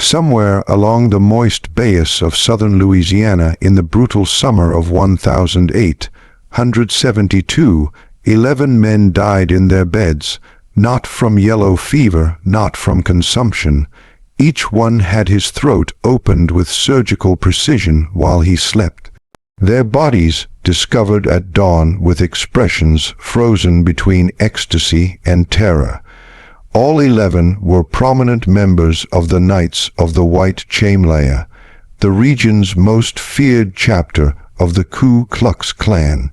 Somewhere along the moist bayous of southern Louisiana in the brutal summer of 1872, 11 men died in their beds, not from yellow fever, not from consumption. Each one had his throat opened with surgical precision while he slept. Their bodies discovered at dawn with expressions frozen between ecstasy and terror. All 11 were prominent members of the Knights of the White Camellia, the region's most feared chapter of the Ku Klux Klan.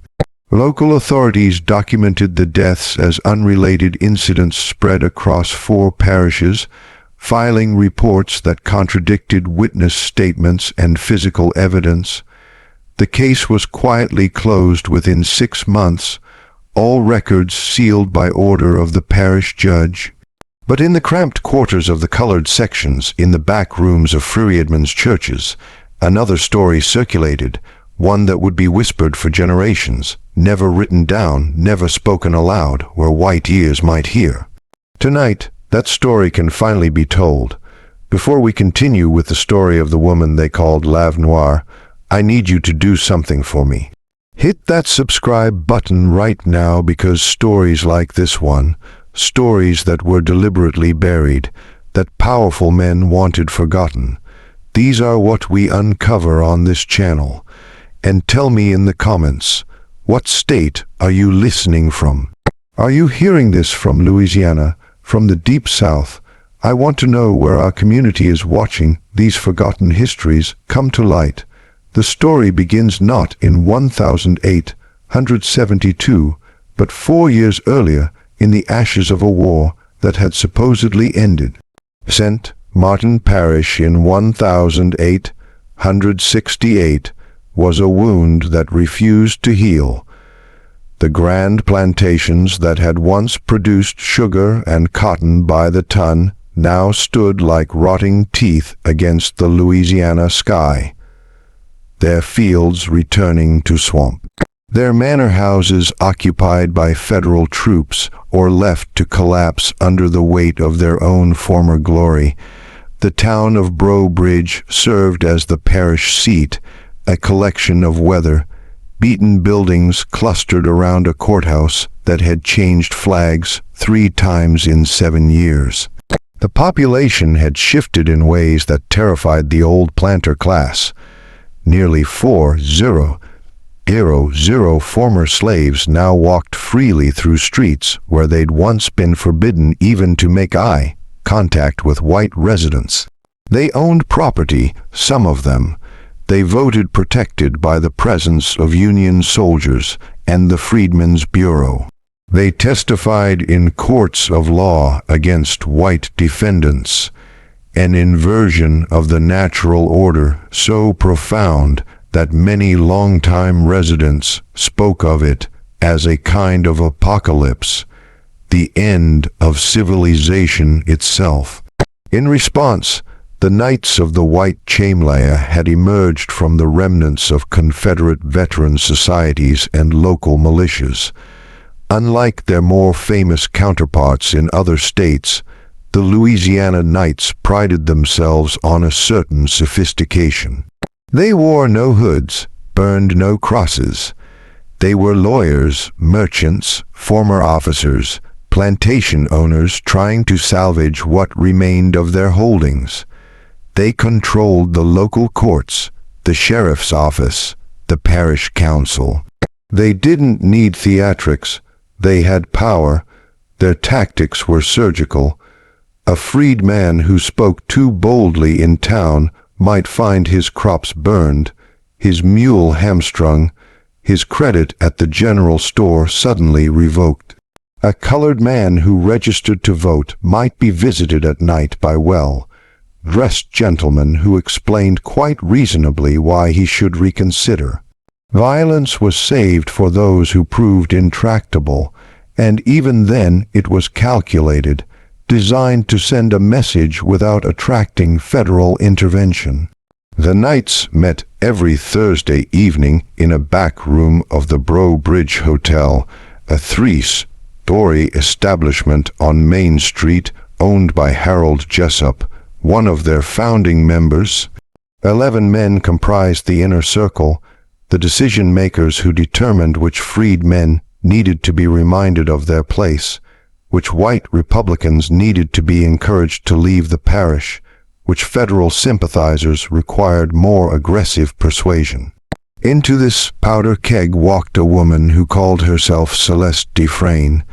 Local authorities documented the deaths as unrelated incidents spread across 4 parishes, filing reports that contradicted witness statements and physical evidence. The case was quietly closed within 6 months, all records sealed by order of the parish judge. But in the cramped quarters of the colored sections in the back rooms of Freedmen's churches, another story circulated, one that would be whispered for generations, never written down, never spoken aloud, where white ears might hear. Tonight, that story can finally be told. Before we continue with the story of the woman they called Lave Noire, I need you to do something for me. Hit that subscribe button right now, because stories like this one, stories that were deliberately buried, that powerful men wanted forgotten, these are what we uncover on this channel. And tell me in the comments, what state are you listening from? Are you hearing this from Louisiana, from the Deep South? I want to know where our community is watching these forgotten histories come to light. The story begins not in 1872, but 4 years earlier, in the ashes of a war that had supposedly ended. St. Martin Parish in 1868 was a wound that refused to heal. The grand plantations that had once produced sugar and cotton by the ton now stood like rotting teeth against the Louisiana sky, their fields returning to swamp, their manor houses occupied by federal troops or left to collapse under the weight of their own former glory. The town of Breaux Bridge served as the parish seat, a collection of weather-beaten buildings clustered around a courthouse that had changed flags 3 times in 7 years. The population had shifted in ways that terrified the old planter class. Nearly 4,000 former slaves now walked freely through streets where they'd once been forbidden even to make eye contact with white residents. They owned property, some of them. They voted protected by the presence of Union soldiers and the Freedmen's Bureau. They testified in courts of law against white defendants, an inversion of the natural order so profound that many longtime residents spoke of it as a kind of apocalypse, the end of civilization itself. In response, the Knights of the White Camellia had emerged from the remnants of Confederate veteran societies and local militias. Unlike their more famous counterparts in other states, the Louisiana Knights prided themselves on a certain sophistication. They wore no hoods, burned no crosses. They were lawyers, merchants, former officers, plantation owners trying to salvage what remained of their holdings. They controlled the local courts, the sheriff's office, the parish council. They didn't need theatrics. They had power. Their tactics were surgical. A freed man who spoke too boldly in town might find his crops burned, his mule hamstrung, his credit at the general store suddenly revoked. A colored man who registered to vote might be visited at night by well-dressed gentlemen who explained quite reasonably why he should reconsider. Violence was saved for those who proved intractable, and even then it was calculated, designed to send a message without attracting federal intervention. The Knights met every Thursday evening in a back room of the Breaux Bridge Hotel, a 3-story establishment on Main Street owned by Harold Jessup, one of their founding members. 11 men comprised the inner circle, the decision-makers who determined which freed men needed to be reminded of their place, which white Republicans needed to be encouraged to leave the parish, which federal sympathizers required more aggressive persuasion. Into this powder keg walked a woman who called herself Celeste Defrain.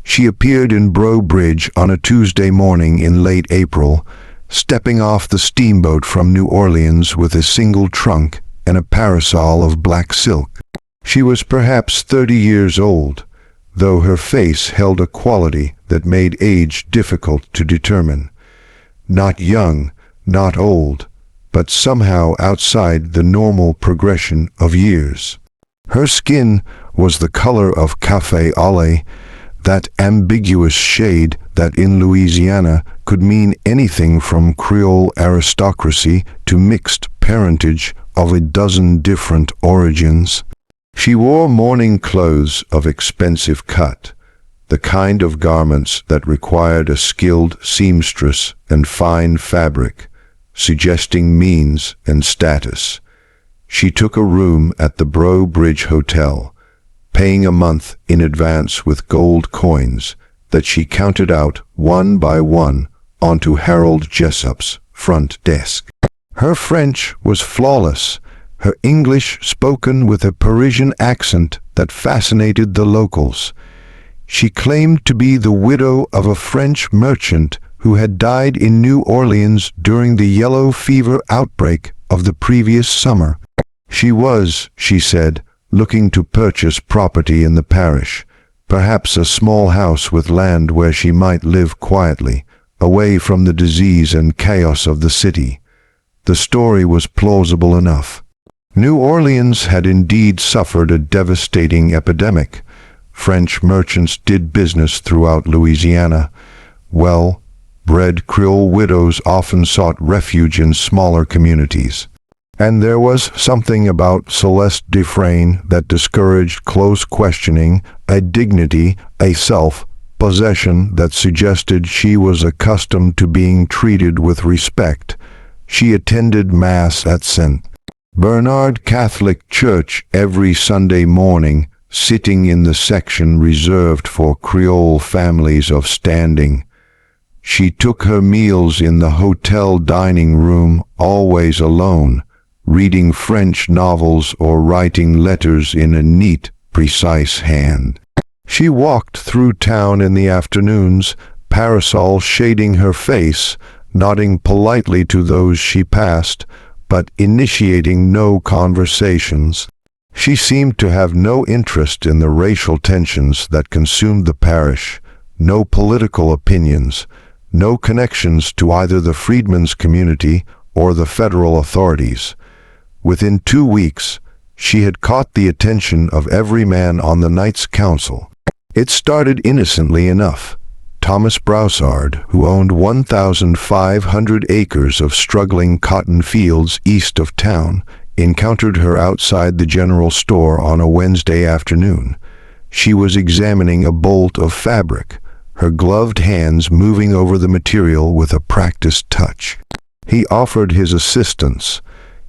She appeared in Breaux Bridge on a Tuesday morning in late April, stepping off the steamboat from New Orleans with a single trunk and a parasol of black silk. She was perhaps 30 years old, though her face held a quality that made age difficult to determine. Not young, not old, but somehow outside the normal progression of years. Her skin was the color of café au lait, that ambiguous shade that in Louisiana could mean anything from Creole aristocracy to mixed parentage of a dozen different origins. She wore mourning clothes of expensive cut, the kind of garments that required a skilled seamstress and fine fabric, suggesting means and status. She took a room at the Breaux Bridge Hotel, paying a month in advance with gold coins that she counted out one by one onto Harold Jessup's front desk. Her French was flawless, her English spoken with a Parisian accent that fascinated the locals. She claimed to be the widow of a French merchant who had died in New Orleans during the yellow fever outbreak of the previous summer. She was, she said, looking to purchase property in the parish, perhaps a small house with land where she might live quietly, away from the disease and chaos of the city. The story was plausible enough. New Orleans had indeed suffered a devastating epidemic. French merchants did business throughout Louisiana. Well-bred Creole widows often sought refuge in smaller communities. And there was something about Celeste Defrain that discouraged close questioning, a dignity, a self-possession that suggested she was accustomed to being treated with respect. She attended Mass at St. Bernard Catholic Church every Sunday morning, sitting in the section reserved for Creole families of standing. She took her meals in the hotel dining room, always alone, reading French novels or writing letters in a neat, precise hand. She walked through town in the afternoons, parasol shading her face, nodding politely to those she passed, but initiating no conversations. She seemed to have no interest in the racial tensions that consumed the parish, no political opinions, no connections to either the freedmen's community or the federal authorities. Within 2 weeks, she had caught the attention of every man on the Knights Council. It started innocently enough. Thomas Broussard, who owned 1,500 acres of struggling cotton fields east of town, encountered her outside the general store on a Wednesday afternoon. She was examining a bolt of fabric, her gloved hands moving over the material with a practiced touch. He offered his assistance.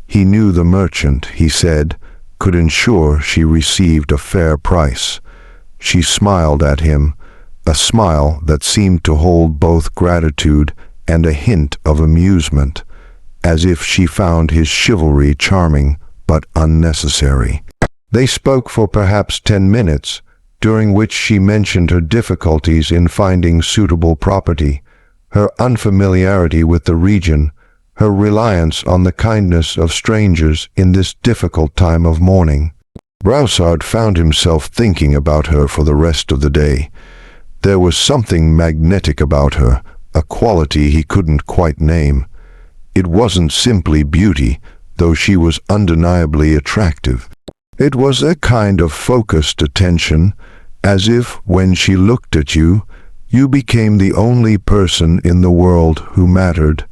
He knew the merchant, he said, could ensure she received a fair price. She smiled at him, a smile that seemed to hold both gratitude and a hint of amusement, as if she found his chivalry charming but unnecessary. They spoke for perhaps 10 minutes, during which she mentioned her difficulties in finding suitable property, her unfamiliarity with the region, her reliance on the kindness of strangers in this difficult time of mourning. Broussard found himself thinking about her for the rest of the day. There was something magnetic about her, a quality he couldn't quite name. It wasn't simply beauty, though she was undeniably attractive. It was a kind of focused attention, as if, when she looked at you, you became the only person in the world who mattered.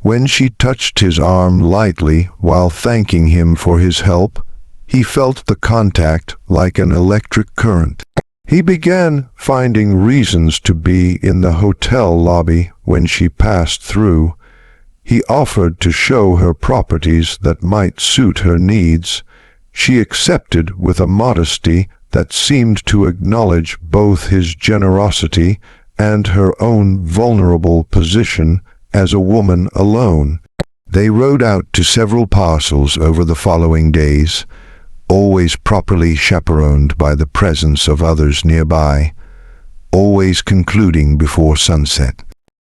When she touched his arm lightly while thanking him for his help, he felt the contact like an electric current. He began finding reasons to be in the hotel lobby when she passed through. He offered to show her properties that might suit her needs. She accepted with a modesty that seemed to acknowledge both his generosity and her own vulnerable position as a woman alone. They rode out to several parcels over the following days, always properly chaperoned by the presence of others nearby, always concluding before sunset.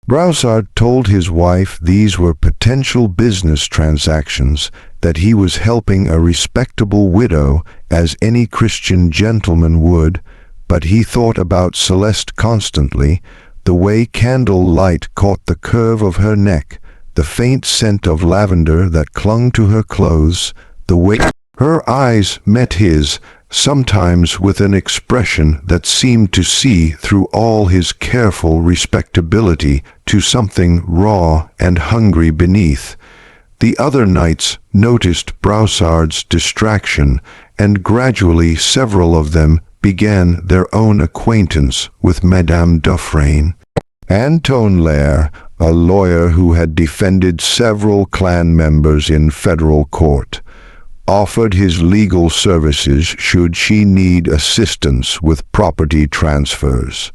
Broussard told his wife these were potential business transactions, that he was helping a respectable widow as any Christian gentleman would, but he thought about Celeste constantly, the way candle light caught the curve of her neck, the faint scent of lavender that clung to her clothes, the way her eyes met his, sometimes with an expression that seemed to see through all his careful respectability to something raw and hungry beneath. The other knights noticed Broussard's distraction, and gradually several of them began their own acquaintance with Madame Defrain. Anton Lair, a lawyer who had defended several Klan members in federal court, offered his legal services should she need assistance with property transfers.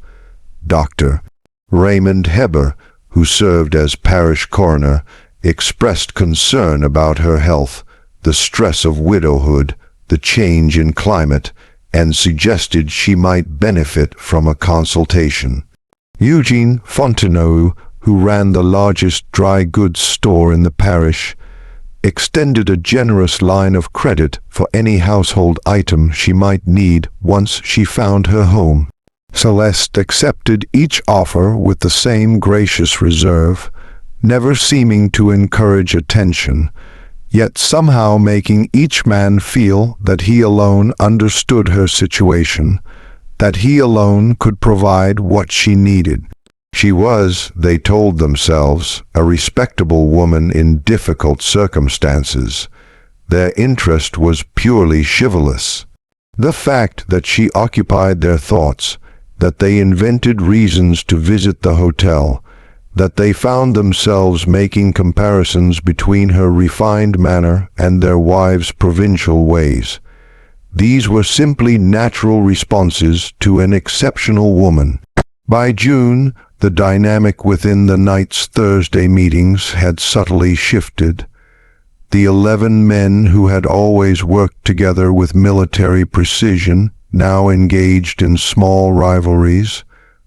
Dr. Raymond Heber, who served as parish coroner, expressed concern about her health, the stress of widowhood, the change in climate, and suggested she might benefit from a consultation. Eugene Fontenot, who ran the largest dry goods store in the parish, extended a generous line of credit for any household item she might need once she found her home. Celeste accepted each offer with the same gracious reserve, never seeming to encourage attention, yet somehow making each man feel that he alone understood her situation, that he alone could provide what she needed. She was, they told themselves, a respectable woman in difficult circumstances. Their interest was purely chivalrous. The fact that she occupied their thoughts, that they invented reasons to visit the hotel, that they found themselves making comparisons between her refined manner and their wives' provincial ways. These were simply natural responses to an exceptional woman. By June, the dynamic within the Knights' Thursday meetings had subtly shifted. The 11 men who had always worked together with military precision now engaged in small rivalries,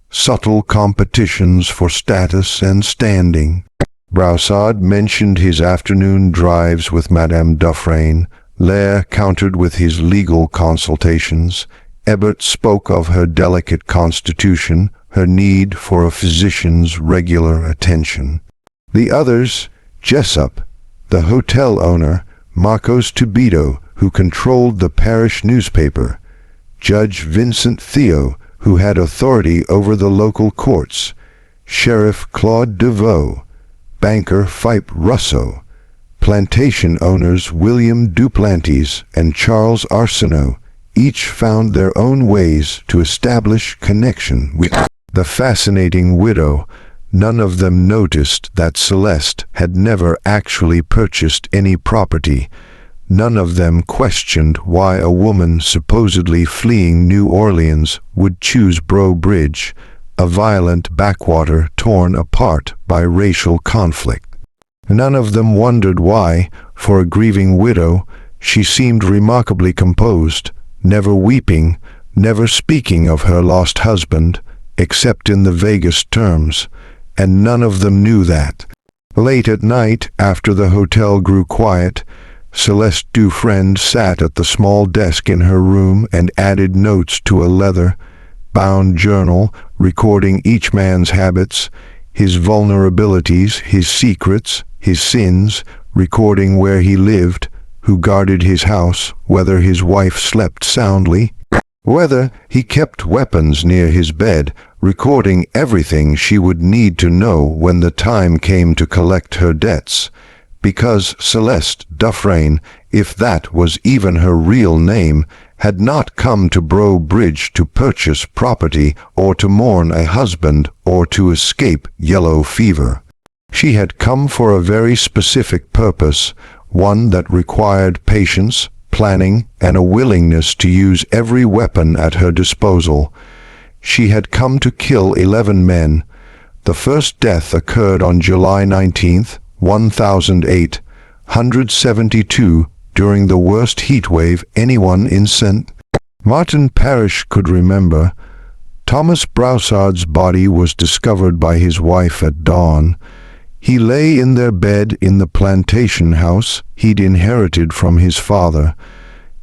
subtle competitions for status and standing. Broussard mentioned his afternoon drives with Madame Defrain. Lair countered with his legal consultations. Ebert spoke of her delicate constitution, her need for a physician's regular attention. The others, Jessup, the hotel owner, Marcos Tubido, who controlled the parish newspaper, Judge Vincent Theo, who had authority over the local courts, Sheriff Claude DeVoe, banker Phipe Russo, plantation owners William Duplantis and Charles Arsenault, each found their own ways to establish connection with the fascinating widow. None of them noticed that Celeste had never actually purchased any property. None of them questioned why a woman supposedly fleeing New Orleans would choose Breaux Bridge, a violent backwater torn apart by racial conflict. None of them wondered why, for a grieving widow, she seemed remarkably composed, never weeping, never speaking of her lost husband, except in the vaguest terms, and none of them knew that. Late at night, after the hotel grew quiet, Celeste Defrain sat at the small desk in her room and added notes to a leather-bound journal, recording each man's habits, his vulnerabilities, his secrets, his sins, recording where he lived, who guarded his house, whether his wife slept soundly, whether he kept weapons near his bed, recording everything she would need to know when the time came to collect her debts. Because Celeste Defrain, if that was even her real name, had not come to Breaux Bridge to purchase property or to mourn a husband or to escape yellow fever. She had come for a very specific purpose, one that required patience, planning, and a willingness to use every weapon at her disposal. She had come to kill 11 men. The first death occurred on July 19, 1872, during the worst heat wave anyone in St. Martin Parish could remember. Thomas Broussard's body was discovered by his wife at dawn. He lay in their bed in the plantation house he'd inherited from his father.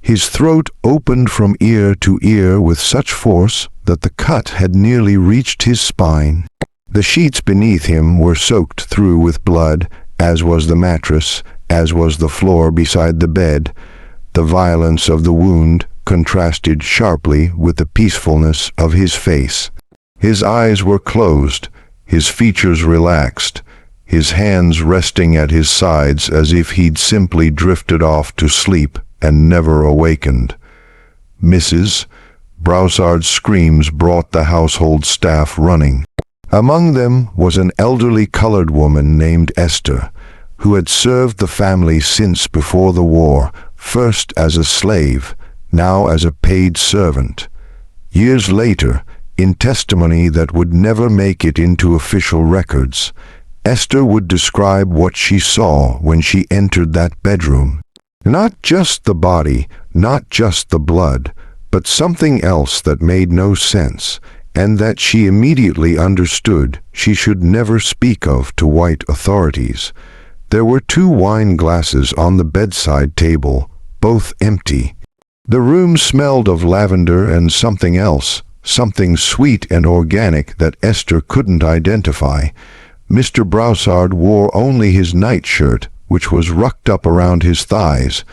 His throat opened from ear to ear with such force that the cut had nearly reached his spine. The sheets beneath him were soaked through with blood, as was the mattress, as was the floor beside the bed. The violence of the wound contrasted sharply with the peacefulness of his face. His eyes were closed, his features relaxed, his hands resting at his sides as if he'd simply drifted off to sleep and never awakened. Mrs. Broussard's screams brought the household staff running. Among them was an elderly colored woman named Esther, who had served the family since before the war, first as a slave, now as a paid servant. Years later, in testimony that would never make it into official records, Esther would describe what she saw when she entered that bedroom. Not just the body, not just the blood, but something else that made no sense, and that she immediately understood she should never speak of to white authorities. There were 2 wine glasses on the bedside table, both empty. The room smelled of lavender and something else, something sweet and organic that Esther couldn't identify. Mr. Broussard wore only his nightshirt, which was rucked up around his thighs.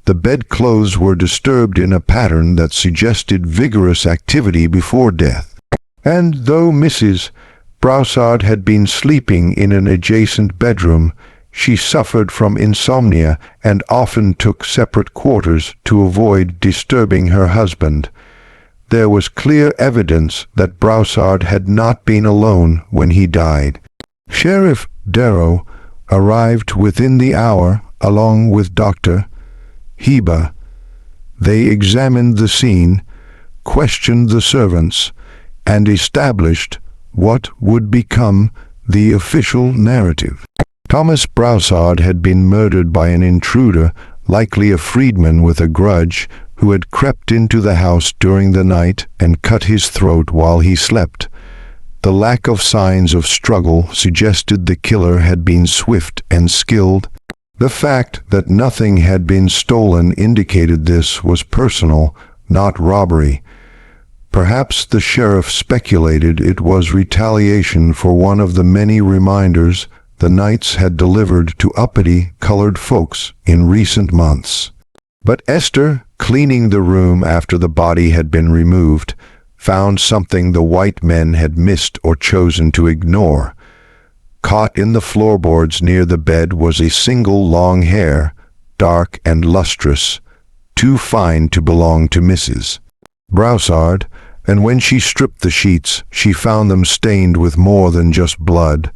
The bedclothes were disturbed in a pattern that suggested vigorous activity before death. And though Mrs. Broussard had been sleeping in an adjacent bedroom, she suffered from insomnia and often took separate quarters to avoid disturbing her husband. There was clear evidence that Broussard had not been alone when he died. Sheriff Darrow arrived within the hour along with Dr. Heba. They examined the scene, questioned the servants, and established what would become the official narrative. Thomas Broussard had been murdered by an intruder, likely a freedman with a grudge, who had crept into the house during the night and cut his throat while he slept. The lack of signs of struggle suggested the killer had been swift and skilled. The fact that nothing had been stolen indicated this was personal, not robbery. Perhaps the sheriff speculated it was retaliation for one of the many reminders the Knights had delivered to uppity colored folks in recent months. But Esther, cleaning the room after the body had been removed, found something the white men had missed or chosen to ignore. Caught in the floorboards near the bed was a single long hair, dark and lustrous, too fine to belong to Mrs. Broussard, and when she stripped the sheets, she found them stained with more than just blood.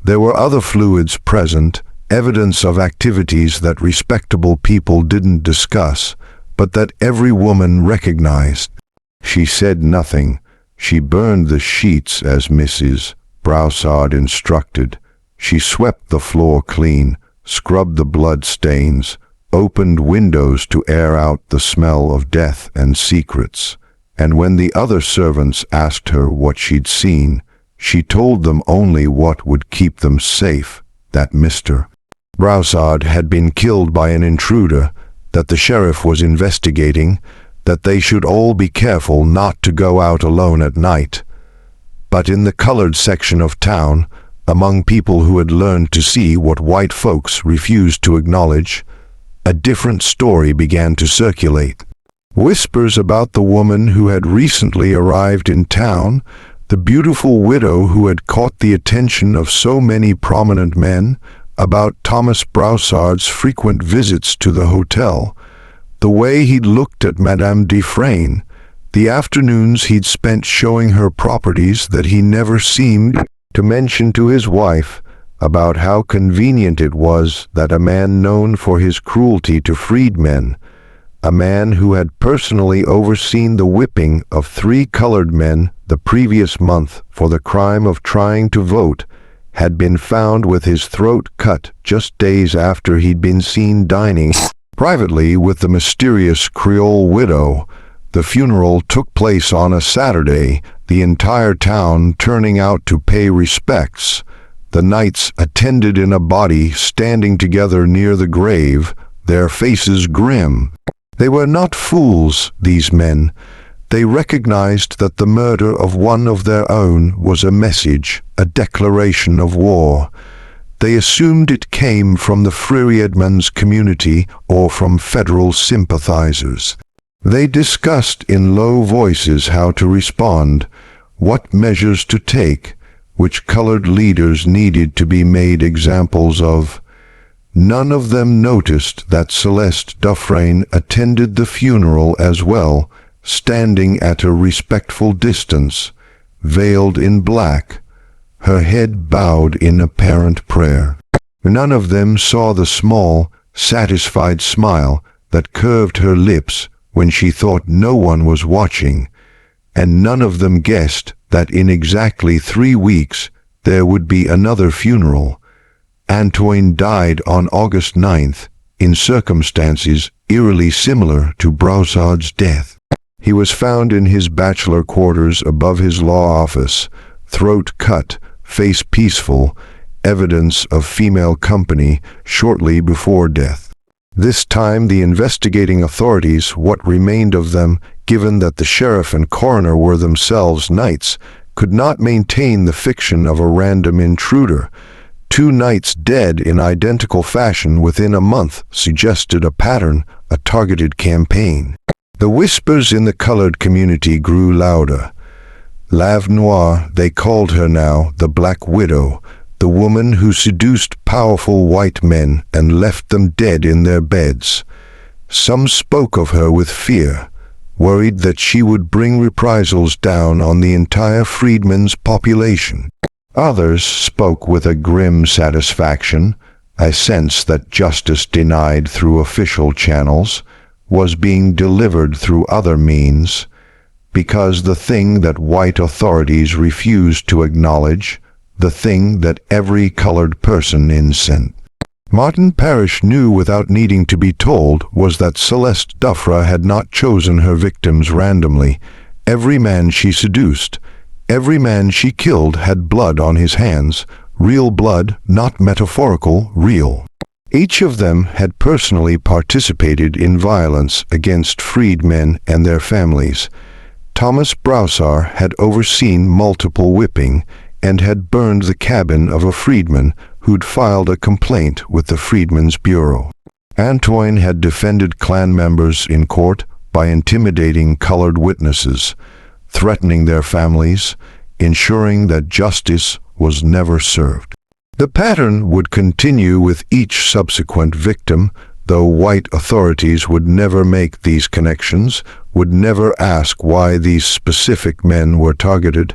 There were other fluids present, evidence of activities that respectable people didn't discuss, but that every woman recognized. She said nothing. She burned the sheets as Mrs. Broussard instructed. She swept the floor clean, scrubbed the blood stains, opened windows to air out the smell of death and secrets. And when the other servants asked her what she'd seen, she told them only what would keep them safe, that Mr. Broussard had been killed by an intruder, that the sheriff was investigating, that they should all be careful not to go out alone at night. But in the colored section of town, among people who had learned to see what white folks refused to acknowledge, a different story began to circulate. Whispers about the woman who had recently arrived in town, the beautiful widow who had caught the attention of so many prominent men, about Thomas Broussard's frequent visits to the hotel, the way he'd looked at Madame Defrain, the afternoons he'd spent showing her properties that he never seemed to mention to his wife, about how convenient it was that a man known for his cruelty to freedmen, a man who had personally overseen the whipping of 3 colored men the previous month for the crime of trying to vote, had been found with his throat cut just days after he'd been seen dining privately with the mysterious Creole widow. The funeral took place on a Saturday, the entire town turning out to pay respects. The knights attended in a body, standing together near the grave, their faces grim. They were not fools, these men. They recognized that the murder of one of their own was a message, a declaration of war. They assumed it came from the Freedmen's community or from federal sympathizers. They discussed in low voices how to respond, what measures to take, which colored leaders needed to be made examples of. None of them noticed that Celeste Defrain attended the funeral as well, standing at a respectful distance, veiled in black, her head bowed in apparent prayer. None of them saw the small, satisfied smile that curved her lips when she thought no one was watching, and none of them guessed that in exactly 3 weeks there would be another funeral. Antoine died on August 9th, in circumstances eerily similar to Broussard's death. He was found in his bachelor quarters above his law office, throat cut, face peaceful, evidence of female company shortly before death. This time the investigating authorities, what remained of them, given that the sheriff and coroner were themselves knights, could not maintain the fiction of a random intruder. 2 knights dead in identical fashion within a month suggested a pattern, a targeted campaign. The whispers in the colored community grew louder. Lave Noire, they called her now, the Black Widow, the woman who seduced powerful white men and left them dead in their beds. Some spoke of her with fear, worried that she would bring reprisals down on the entire freedmen's population. Others spoke with a grim satisfaction, a sense that justice denied through official channels was being delivered through other means, because the thing that white authorities refused to acknowledge, the thing that every colored person insensed. Martin Parish knew without needing to be told was that Celeste Defrain had not chosen her victims randomly. Every man she seduced, every man she killed had blood on his hands, real blood, not metaphorical, real. Each of them had personally participated in violence against freedmen and their families. Thomas Broussard had overseen multiple whipping and had burned the cabin of a freedman who'd filed a complaint with the Freedmen's Bureau. Antoine had defended Klan members in court by intimidating colored witnesses, threatening their families, ensuring that justice was never served. The pattern would continue with each subsequent victim, though white authorities would never make these connections, would never ask why these specific men were targeted.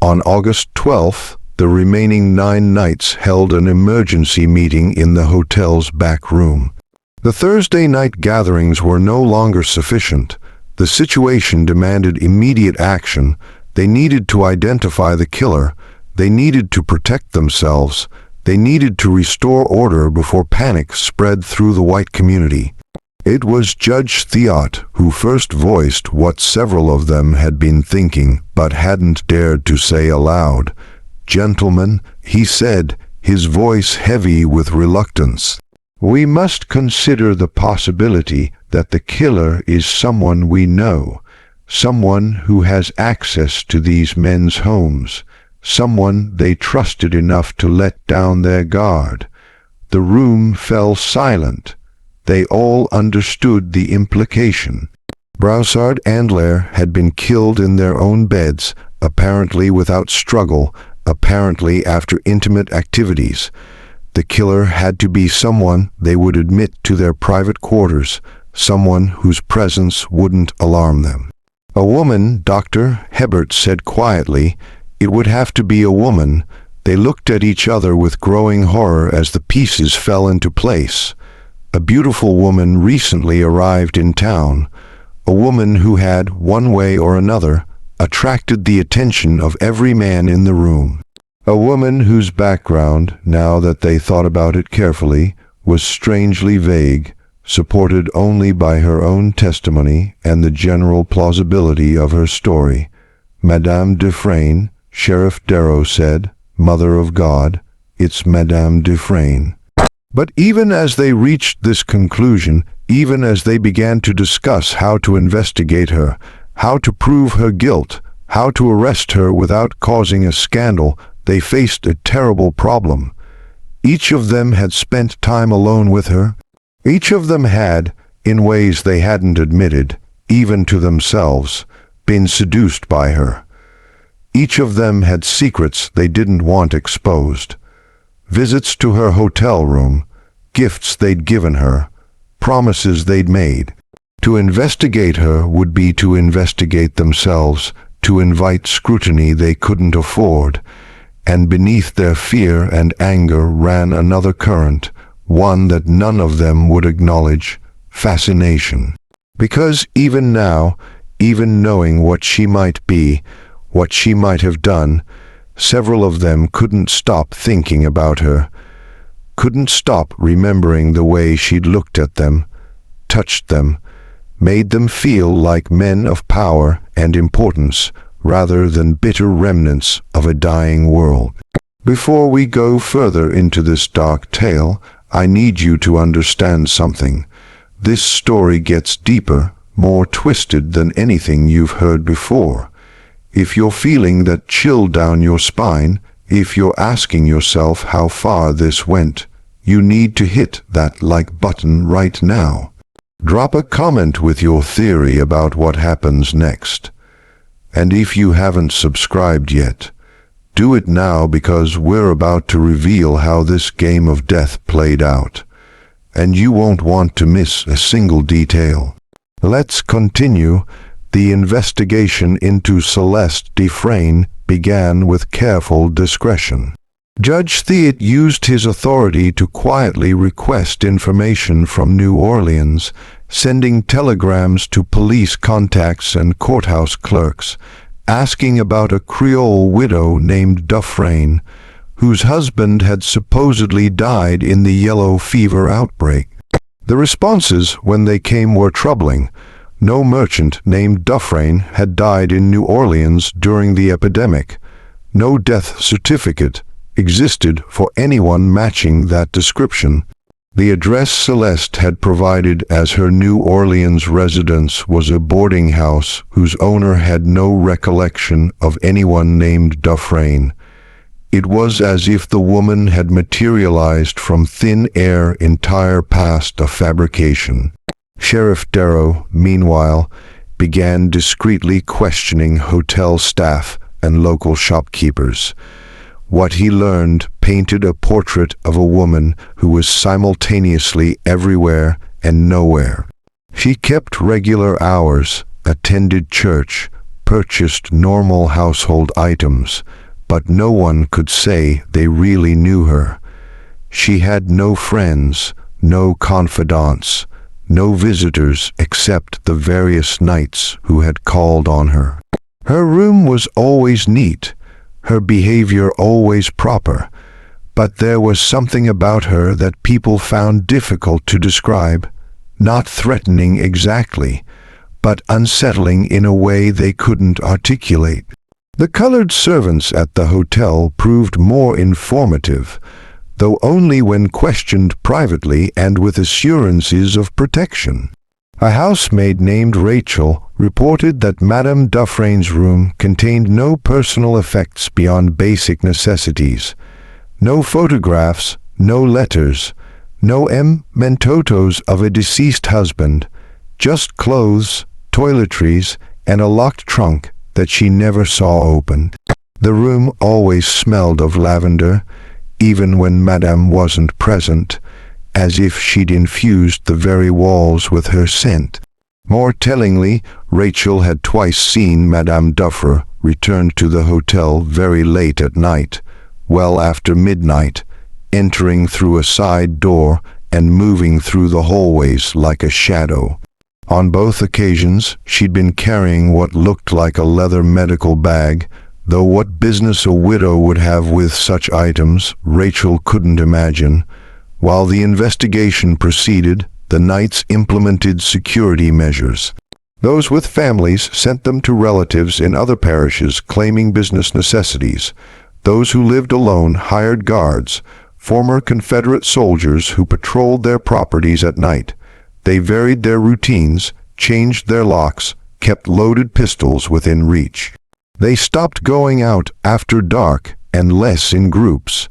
On August 12th, the remaining 9 knights held an emergency meeting in the hotel's back room. The Thursday night gatherings were no longer sufficient. The situation demanded immediate action. They needed to identify the killer. They needed to protect themselves. They needed to restore order before panic spread through the white community. It was Judge Theot who first voiced what several of them had been thinking but hadn't dared to say aloud. "Gentlemen," he said, his voice heavy with reluctance, "we must consider the possibility that the killer is someone we know, someone who has access to these men's homes, someone they trusted enough to let down their guard." The room fell silent. They all understood the implication. Broussard and Lair had been killed in their own beds, apparently without struggle, apparently after intimate activities. The killer had to be someone they would admit to their private quarters, someone whose presence wouldn't alarm them. A woman, Dr. Hebert said quietly. It would have to be a woman. They looked at each other with growing horror as the pieces fell into place. A beautiful woman recently arrived in town, a woman who had, one way or another, attracted the attention of every man in the room. A woman whose background, now that they thought about it carefully, was strangely vague, supported only by her own testimony and the general plausibility of her story. Madame Defrain, Sheriff Darrow said, Mother of God, it's Madame Defrain. But even as they reached this conclusion, even as they began to discuss how to investigate her, how to prove her guilt, how to arrest her without causing a scandal, they faced a terrible problem. Each of them had spent time alone with her. Each of them had, in ways they hadn't admitted, even to themselves, been seduced by her. Each of them had secrets they didn't want exposed. Visits to her hotel room, gifts they'd given her, promises they'd made. To investigate her would be to investigate themselves, to invite scrutiny they couldn't afford. And beneath their fear and anger ran another current, one that none of them would acknowledge: fascination. Because even now, even knowing what she might be, what she might have done, several of them couldn't stop thinking about her, couldn't stop remembering the way she'd looked at them, touched them, made them feel like men of power and importance, rather than bitter remnants of a dying world. Before we go further into this dark tale, I need you to understand something. This story gets deeper, more twisted than anything you've heard before. If you're feeling that chill down your spine, if you're asking yourself how far this went, you need to hit that like button right now. Drop a comment with your theory about what happens next. And if you haven't subscribed yet, do it now, because we're about to reveal how this game of death played out, and you won't want to miss a single detail. Let's continue. The investigation into Celeste Defrain began with careful discretion. Judge Theat used his authority to quietly request information from New Orleans, sending telegrams to police contacts and courthouse clerks, asking about a Creole widow named Defrain, whose husband had supposedly died in the yellow fever outbreak. The responses, when they came, were troubling. No merchant named Defrain had died in New Orleans during the epidemic. No death certificate existed for anyone matching that description. The address Celeste had provided as her New Orleans residence was a boarding house whose owner had no recollection of anyone named Defrain. It was as if the woman had materialized from thin air, entire past a fabrication. Sheriff Darrow, meanwhile, began discreetly questioning hotel staff and local shopkeepers. What he learned painted a portrait of a woman who was simultaneously everywhere and nowhere. She kept regular hours, attended church, purchased normal household items, but no one could say they really knew her. She had no friends, no confidants, no visitors except the various knights who had called on her. Her room was always neat, her behavior always proper, but there was something about her that people found difficult to describe, not threatening exactly, but unsettling in a way they couldn't articulate. The colored servants at the hotel proved more informative, though only when questioned privately and with assurances of protection. A housemaid named Rachel reported that Madame Defrain's room contained no personal effects beyond basic necessities. No photographs, no letters, no mementos of a deceased husband, just clothes, toiletries, and a locked trunk that she never saw opened. The room always smelled of lavender, even when Madame wasn't present, as if she'd infused the very walls with her scent. More tellingly, Rachel had twice seen Madame Defrain return to the hotel very late at night, well after midnight, entering through a side door and moving through the hallways like a shadow. On both occasions, she'd been carrying what looked like a leather medical bag, though what business a widow would have with such items, Rachel couldn't imagine. While the investigation proceeded, the Knights implemented security measures. Those with families sent them to relatives in other parishes claiming business necessities. Those who lived alone hired guards, former Confederate soldiers who patrolled their properties at night. They varied their routines, changed their locks, kept loaded pistols within reach. They stopped going out after dark and less in groups.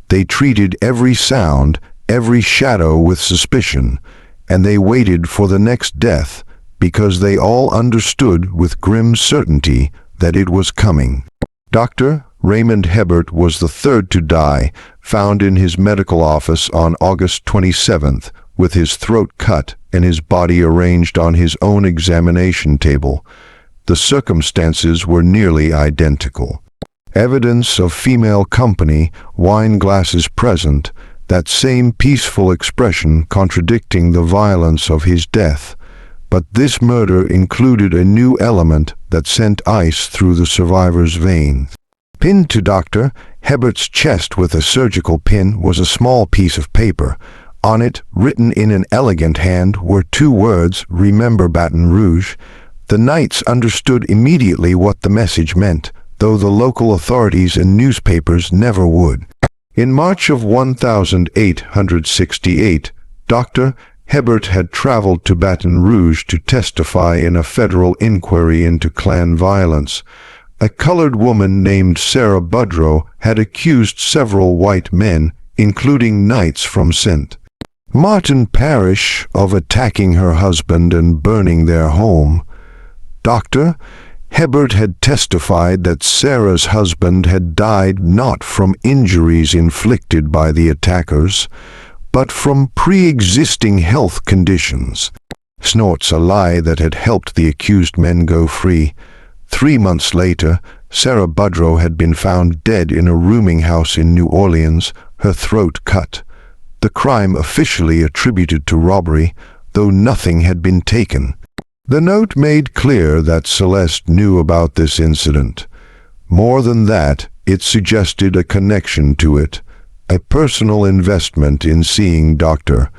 They treated every sound, every shadow with suspicion, and they waited for the next death because they all understood with grim certainty that it was coming. Dr. Raymond Hebert was the third to die, found in his medical office on August 27th, with his throat cut and his body arranged on his own examination table. The circumstances were nearly identical. Evidence of female company, wine glasses present, that same peaceful expression contradicting the violence of his death. But this murder included a new element that sent ice through the survivor's veins. Pinned to Dr. Hebert's chest with a surgical pin was a small piece of paper. On it, written in an elegant hand, were two words, "Remember Baton Rouge." The Knights understood immediately what the message meant, though the local authorities and newspapers never would. In March of 1868, Dr. Hebert had traveled to Baton Rouge to testify in a federal inquiry into Klan violence. A colored woman named Sarah Boudreaux had accused several white men, including Knights from St. Martin Parish, of attacking her husband and burning their home. Dr. Hebert had testified that Sarah's husband had died not from injuries inflicted by the attackers, but from pre-existing health conditions. Snorts a lie that had helped the accused men go free. 3 months later, Sarah Boudreaux had been found dead in a rooming house in New Orleans, her throat cut. The crime officially attributed to robbery, though nothing had been taken. The note made clear that Celeste knew about this incident. More than that, it suggested a connection to it, a personal investment in seeing Dr.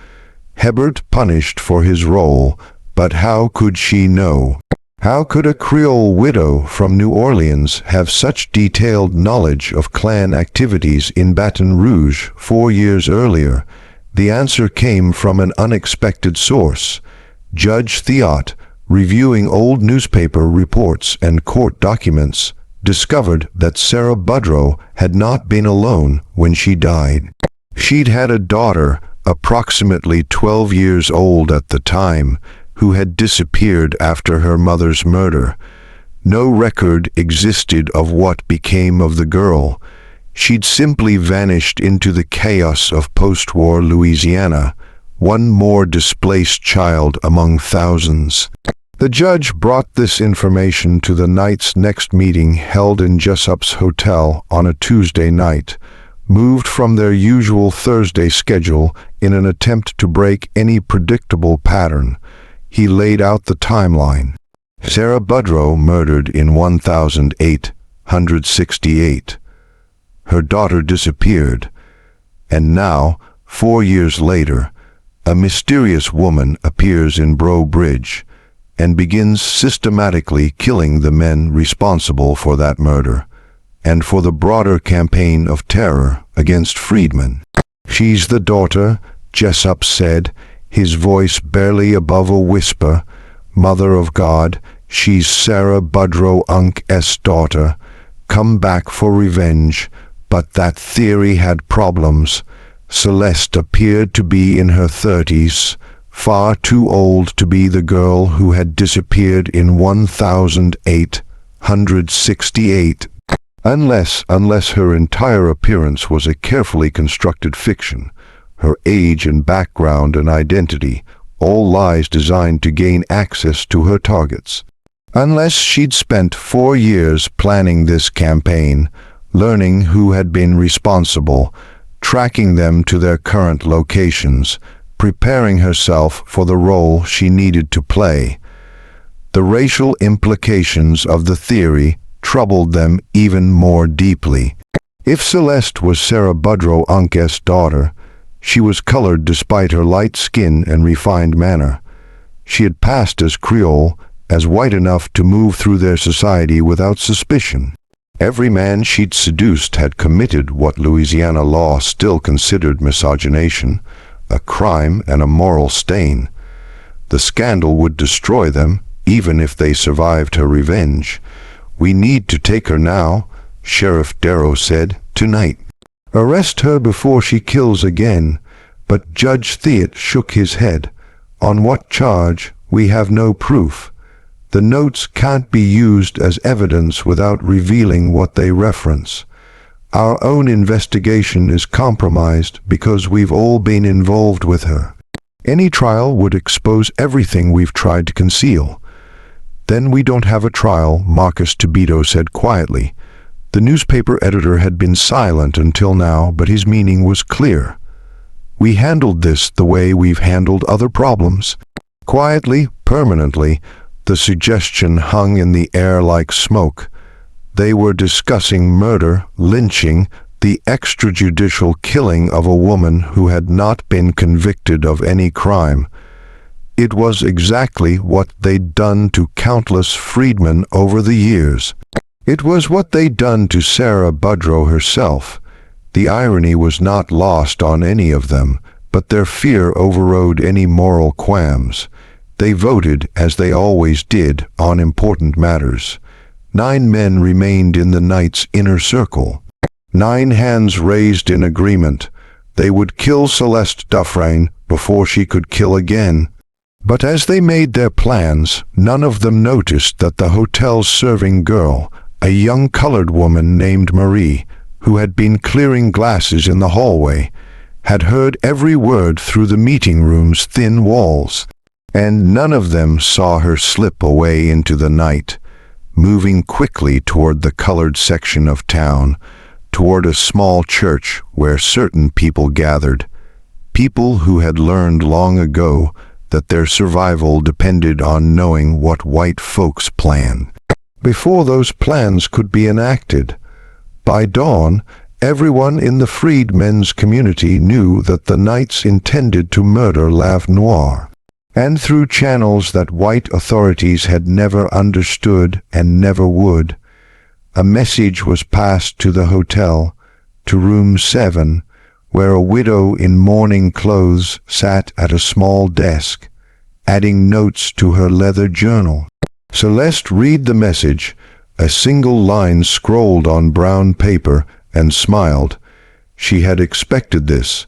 Hebert punished for his role, but how could she know? How could a Creole widow from New Orleans have such detailed knowledge of Klan activities in Baton Rouge 4 years earlier? The answer came from an unexpected source. Judge Thiot, reviewing old newspaper reports and court documents, discovered that Sarah Boudreaux had not been alone when she died. She'd had a daughter, approximately 12 years old at the time, who had disappeared after her mother's murder. No record existed of what became of the girl. She'd simply vanished into the chaos of post-war Louisiana, one more displaced child among thousands. The judge brought this information to the Knights' next meeting held in Jessup's hotel on a Tuesday night, moved from their usual Thursday schedule in an attempt to break any predictable pattern. He laid out the timeline. Sarah Boudreaux murdered in 1868. Her daughter disappeared, and now, 4 years later, a mysterious woman appears in Breaux Bridge and begins systematically killing the men responsible for that murder and for the broader campaign of terror against freedmen. "She's the daughter," Jessup said, his voice barely above a whisper. "Mother of God, she's Sarah Boudreaux Unc's daughter, come back for revenge." But that theory had problems. Celeste appeared to be in her 30s, far too old to be the girl who had disappeared in 1868, unless her entire appearance was a carefully constructed fiction. Her age and background and identity, all lies designed to gain access to her targets. Unless she'd spent 4 years planning this campaign, learning who had been responsible, tracking them to their current locations, preparing herself for the role she needed to play. The racial implications of the theory troubled them even more deeply. If Celeste was Sarah Boudreaux Uncke's daughter, she was colored despite her light skin and refined manner. She had passed as Creole, as white enough to move through their society without suspicion. Every man she'd seduced had committed what Louisiana law still considered miscegenation, a crime and a moral stain. The scandal would destroy them, even if they survived her revenge. "We need to take her now," Sheriff Darrow said, "tonight. Arrest her before she kills again." But Judge Theot shook his head. "On what charge? We have no proof. The notes can't be used as evidence without revealing what they reference. Our own investigation is compromised because we've all been involved with her. Any trial would expose everything we've tried to conceal." "Then we don't have a trial," Marcus Tobito said quietly. The newspaper editor had been silent until now, but his meaning was clear. "We handled this the way we've handled other problems." Quietly, permanently, the suggestion hung in the air like smoke. They were discussing murder, lynching, the extrajudicial killing of a woman who had not been convicted of any crime. It was exactly what they'd done to countless freedmen over the years. It was what they'd done to Sarah Boudreaux herself. The irony was not lost on any of them, but their fear overrode any moral qualms. They voted, as they always did, on important matters. 9 men remained in the night's inner circle. 9 hands raised in agreement. They would kill Celeste Defrain before she could kill again. But as they made their plans, none of them noticed that the hotel's serving girl, a young colored woman named Marie, who had been clearing glasses in the hallway, had heard every word through the meeting room's thin walls. And none of them saw her slip away into the night, moving quickly toward the colored section of town, toward a small church where certain people gathered, people who had learned long ago that their survival depended on knowing what white folks planned, before those plans could be enacted. By dawn, everyone in the freedmen's community knew that the Knights intended to murder Lave Noir, and through channels that white authorities had never understood and never would. A message was passed to the hotel, to room 7, where a widow in mourning clothes sat at a small desk, adding notes to her leather journal. Celeste read the message, a single line scrolled on brown paper, and smiled. She had expected this.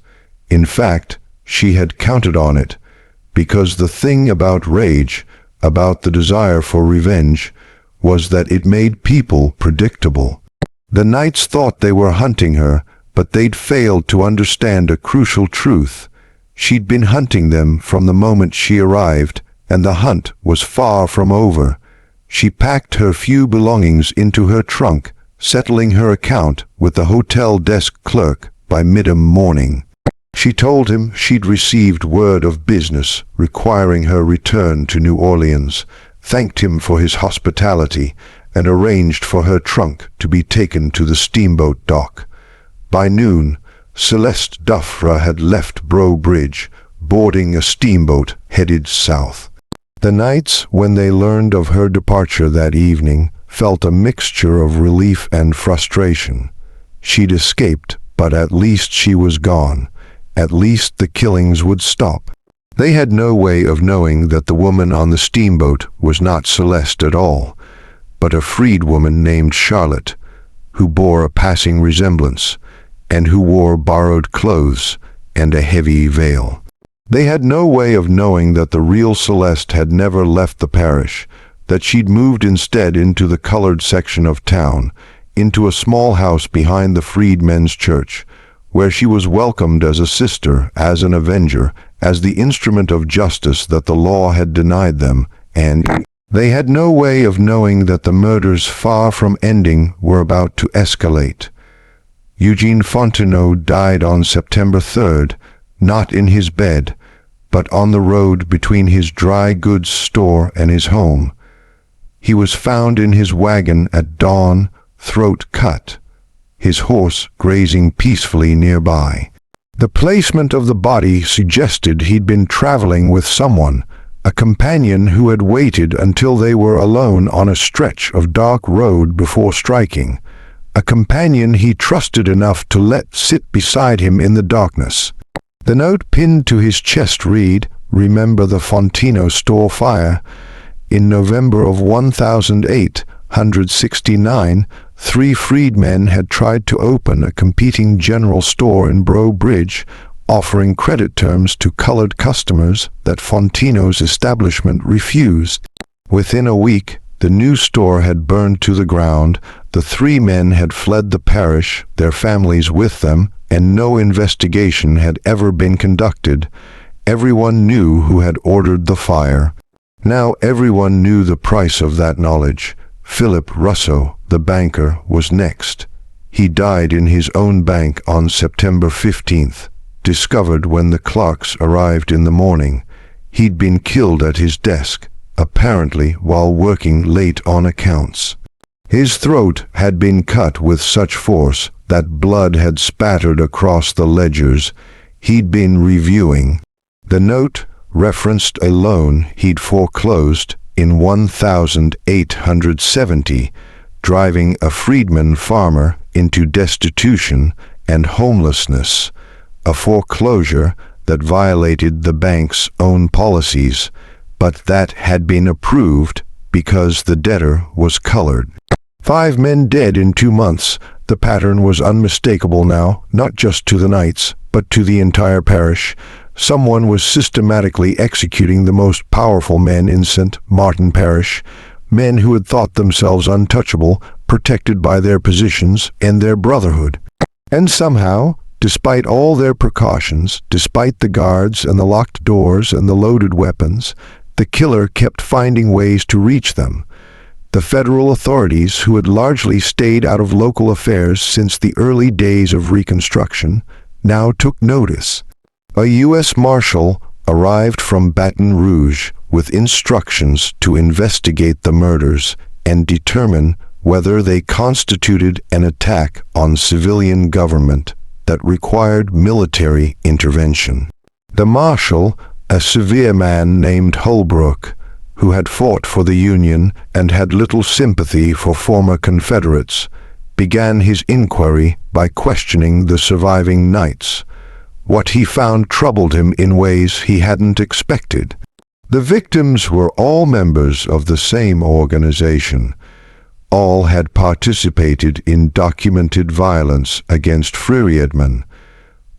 In fact, she had counted on it, because the thing about rage, about the desire for revenge, was that it made people predictable. The Knights thought they were hunting her, but they'd failed to understand a crucial truth. She'd been hunting them from the moment she arrived, and the hunt was far from over. She packed her few belongings into her trunk, settling her account with the hotel desk clerk by mid-morning. She told him she'd received word of business requiring her return to New Orleans, thanked him for his hospitality, and arranged for her trunk to be taken to the steamboat dock. By noon, Celeste Defrain had left Breaux Bridge, boarding a steamboat headed south. The Knights, when they learned of her departure that evening, felt a mixture of relief and frustration. She'd escaped, but at least she was gone. At least the killings would stop. They had no way of knowing that the woman on the steamboat was not Celeste at all, but a freed woman named Charlotte, who bore a passing resemblance, and who wore borrowed clothes and a heavy veil. They had no way of knowing that the real Celeste had never left the parish, that she'd moved instead into the colored section of town, into a small house behind the freedmen's church, where she was welcomed as a sister, as an avenger, as the instrument of justice that the law had denied them, and they had no way of knowing that the murders, far from ending, were about to escalate. Eugene Fontenot died on September 3rd, not in his bed, but on the road between his dry goods store and his home. He was found in his wagon at dawn, throat cut, his horse grazing peacefully nearby. The placement of the body suggested he'd been traveling with someone, a companion who had waited until they were alone on a stretch of dark road before striking, a companion he trusted enough to let sit beside him in the darkness. The note pinned to his chest read, "Remember the Fontino store fire. In November of 1869, 3 freedmen had tried to open a competing general store in Breaux Bridge, offering credit terms to colored customers that Fontino's establishment refused. Within a week, the new store had burned to the ground, the 3 men had fled the parish, their families with them, and no investigation had ever been conducted. Everyone knew who had ordered the fire. Now everyone knew the price of that knowledge. Philip Russo, the banker, was next. He died in his own bank on September 15th, discovered when the clerks arrived in the morning. He'd been killed at his desk, apparently while working late on accounts. His throat had been cut with such force that blood had spattered across the ledgers he'd been reviewing. The note referenced a loan he'd foreclosed in 1870, driving a freedman farmer into destitution and homelessness, a foreclosure that violated the bank's own policies, but that had been approved because the debtor was colored. 5 men dead in 2 months. The pattern was unmistakable now, not just to the Knights, but to the entire parish. Someone was systematically executing the most powerful men in St. Martin Parish, men who had thought themselves untouchable, protected by their positions and their brotherhood. And somehow, despite all their precautions, despite the guards and the locked doors and the loaded weapons, the killer kept finding ways to reach them. The federal authorities, who had largely stayed out of local affairs since the early days of Reconstruction, now took notice. A U.S. Marshal arrived from Baton Rouge with instructions to investigate the murders and determine whether they constituted an attack on civilian government that required military intervention. The Marshal, a severe man named Holbrook, who had fought for the Union and had little sympathy for former Confederates, began his inquiry by questioning the surviving Knights. What he found troubled him in ways he hadn't expected. The victims were all members of the same organization. All had participated in documented violence against freedmen.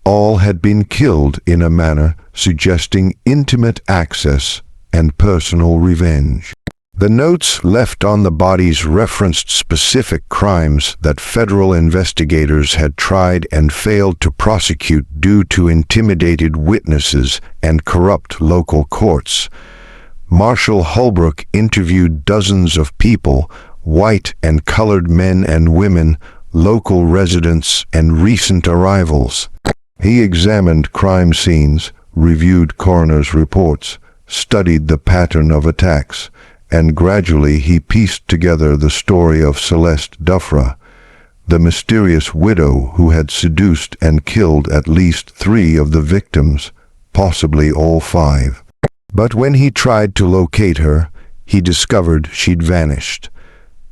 All had been killed in a manner suggesting intimate access and personal revenge. The notes left on the bodies referenced specific crimes that federal investigators had tried and failed to prosecute due to intimidated witnesses and corrupt local courts. Marshal Holbrook interviewed dozens of people, white and colored men and women, local residents, and recent arrivals. He examined crime scenes, reviewed coroner's reports, studied the pattern of attacks, and gradually he pieced together the story of Celeste Defrain, the mysterious widow who had seduced and killed at least 3 of the victims, possibly all 5. But when he tried to locate her, he discovered she'd vanished.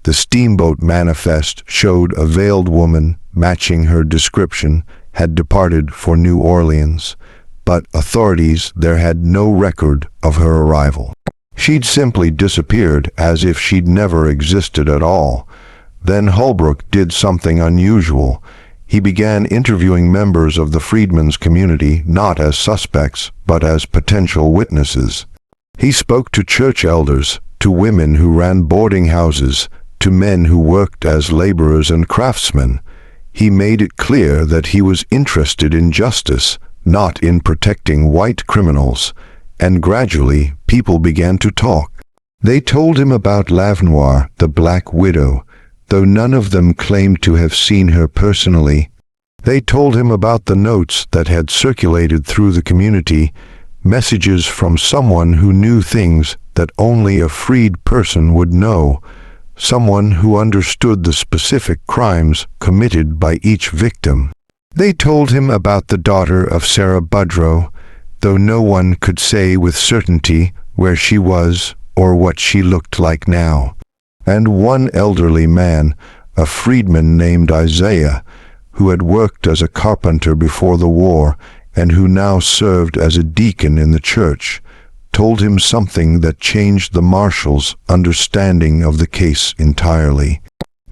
The steamboat manifest showed a veiled woman matching her description had departed for New Orleans, but authorities there had no record of her arrival. She'd simply disappeared as if she'd never existed at all. Then Holbrook did something unusual. He began interviewing members of the freedmen's community not as suspects, but as potential witnesses. He spoke to church elders, to women who ran boarding houses, to men who worked as laborers and craftsmen. He made it clear that he was interested in justice, not in protecting white criminals. And gradually, people began to talk. They told him about Lavenoir, the Black Widow, though none of them claimed to have seen her personally. They told him about the notes that had circulated through the community, messages from someone who knew things that only a freed person would know, someone who understood the specific crimes committed by each victim. They told him about the daughter of Sarah Boudreaux, though no one could say with certainty where she was or what she looked like now. And one elderly man, a freedman named Isaiah, who had worked as a carpenter before the war and who now served as a deacon in the church, told him something that changed the Marshal's understanding of the case entirely.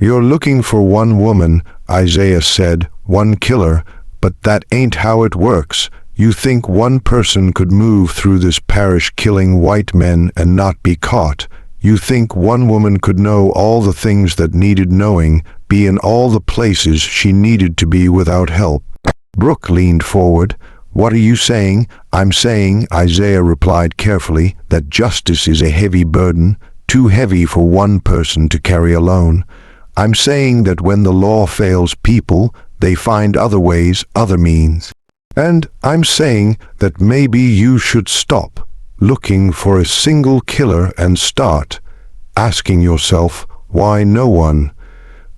"You're looking for one woman," Isaiah said, "one killer, but that ain't how it works. You think one person could move through this parish killing white men and not be caught. You think one woman could know all the things that needed knowing, be in all the places she needed to be without help." Brooke leaned forward. "What are you saying?" "I'm saying," Isaiah replied carefully, "that justice is a heavy burden, too heavy for one person to carry alone. I'm saying that when the law fails people, they find other ways, other means. And I'm saying that maybe you should stop looking for a single killer and start asking yourself why no one,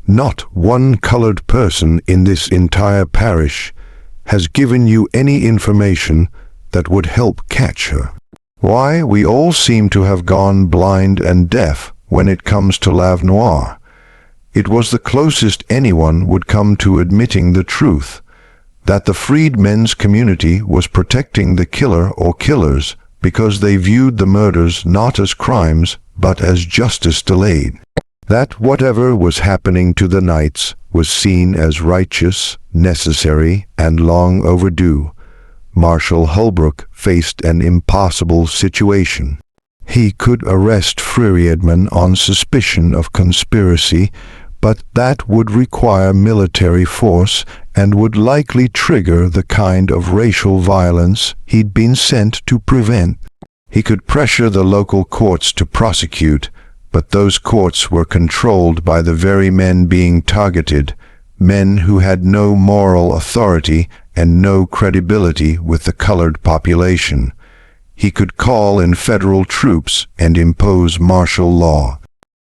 not one colored person in this entire parish, has given you any information that would help catch her. Why we all seem to have gone blind and deaf when it comes to Lave Noire. It was the closest anyone would come to admitting the truth, that the freed men's community was protecting the killer or killers because they viewed the murders not as crimes but as justice delayed. That whatever was happening to the Knights was seen as righteous, necessary, and long overdue. Marshal Holbrook faced an impossible situation. He could arrest Friedman on suspicion of conspiracy, but that would require military force and would likely trigger the kind of racial violence he'd been sent to prevent. He could pressure the local courts to prosecute, but those courts were controlled by the very men being targeted, men who had no moral authority and no credibility with the colored population. He could call in federal troops and impose martial law.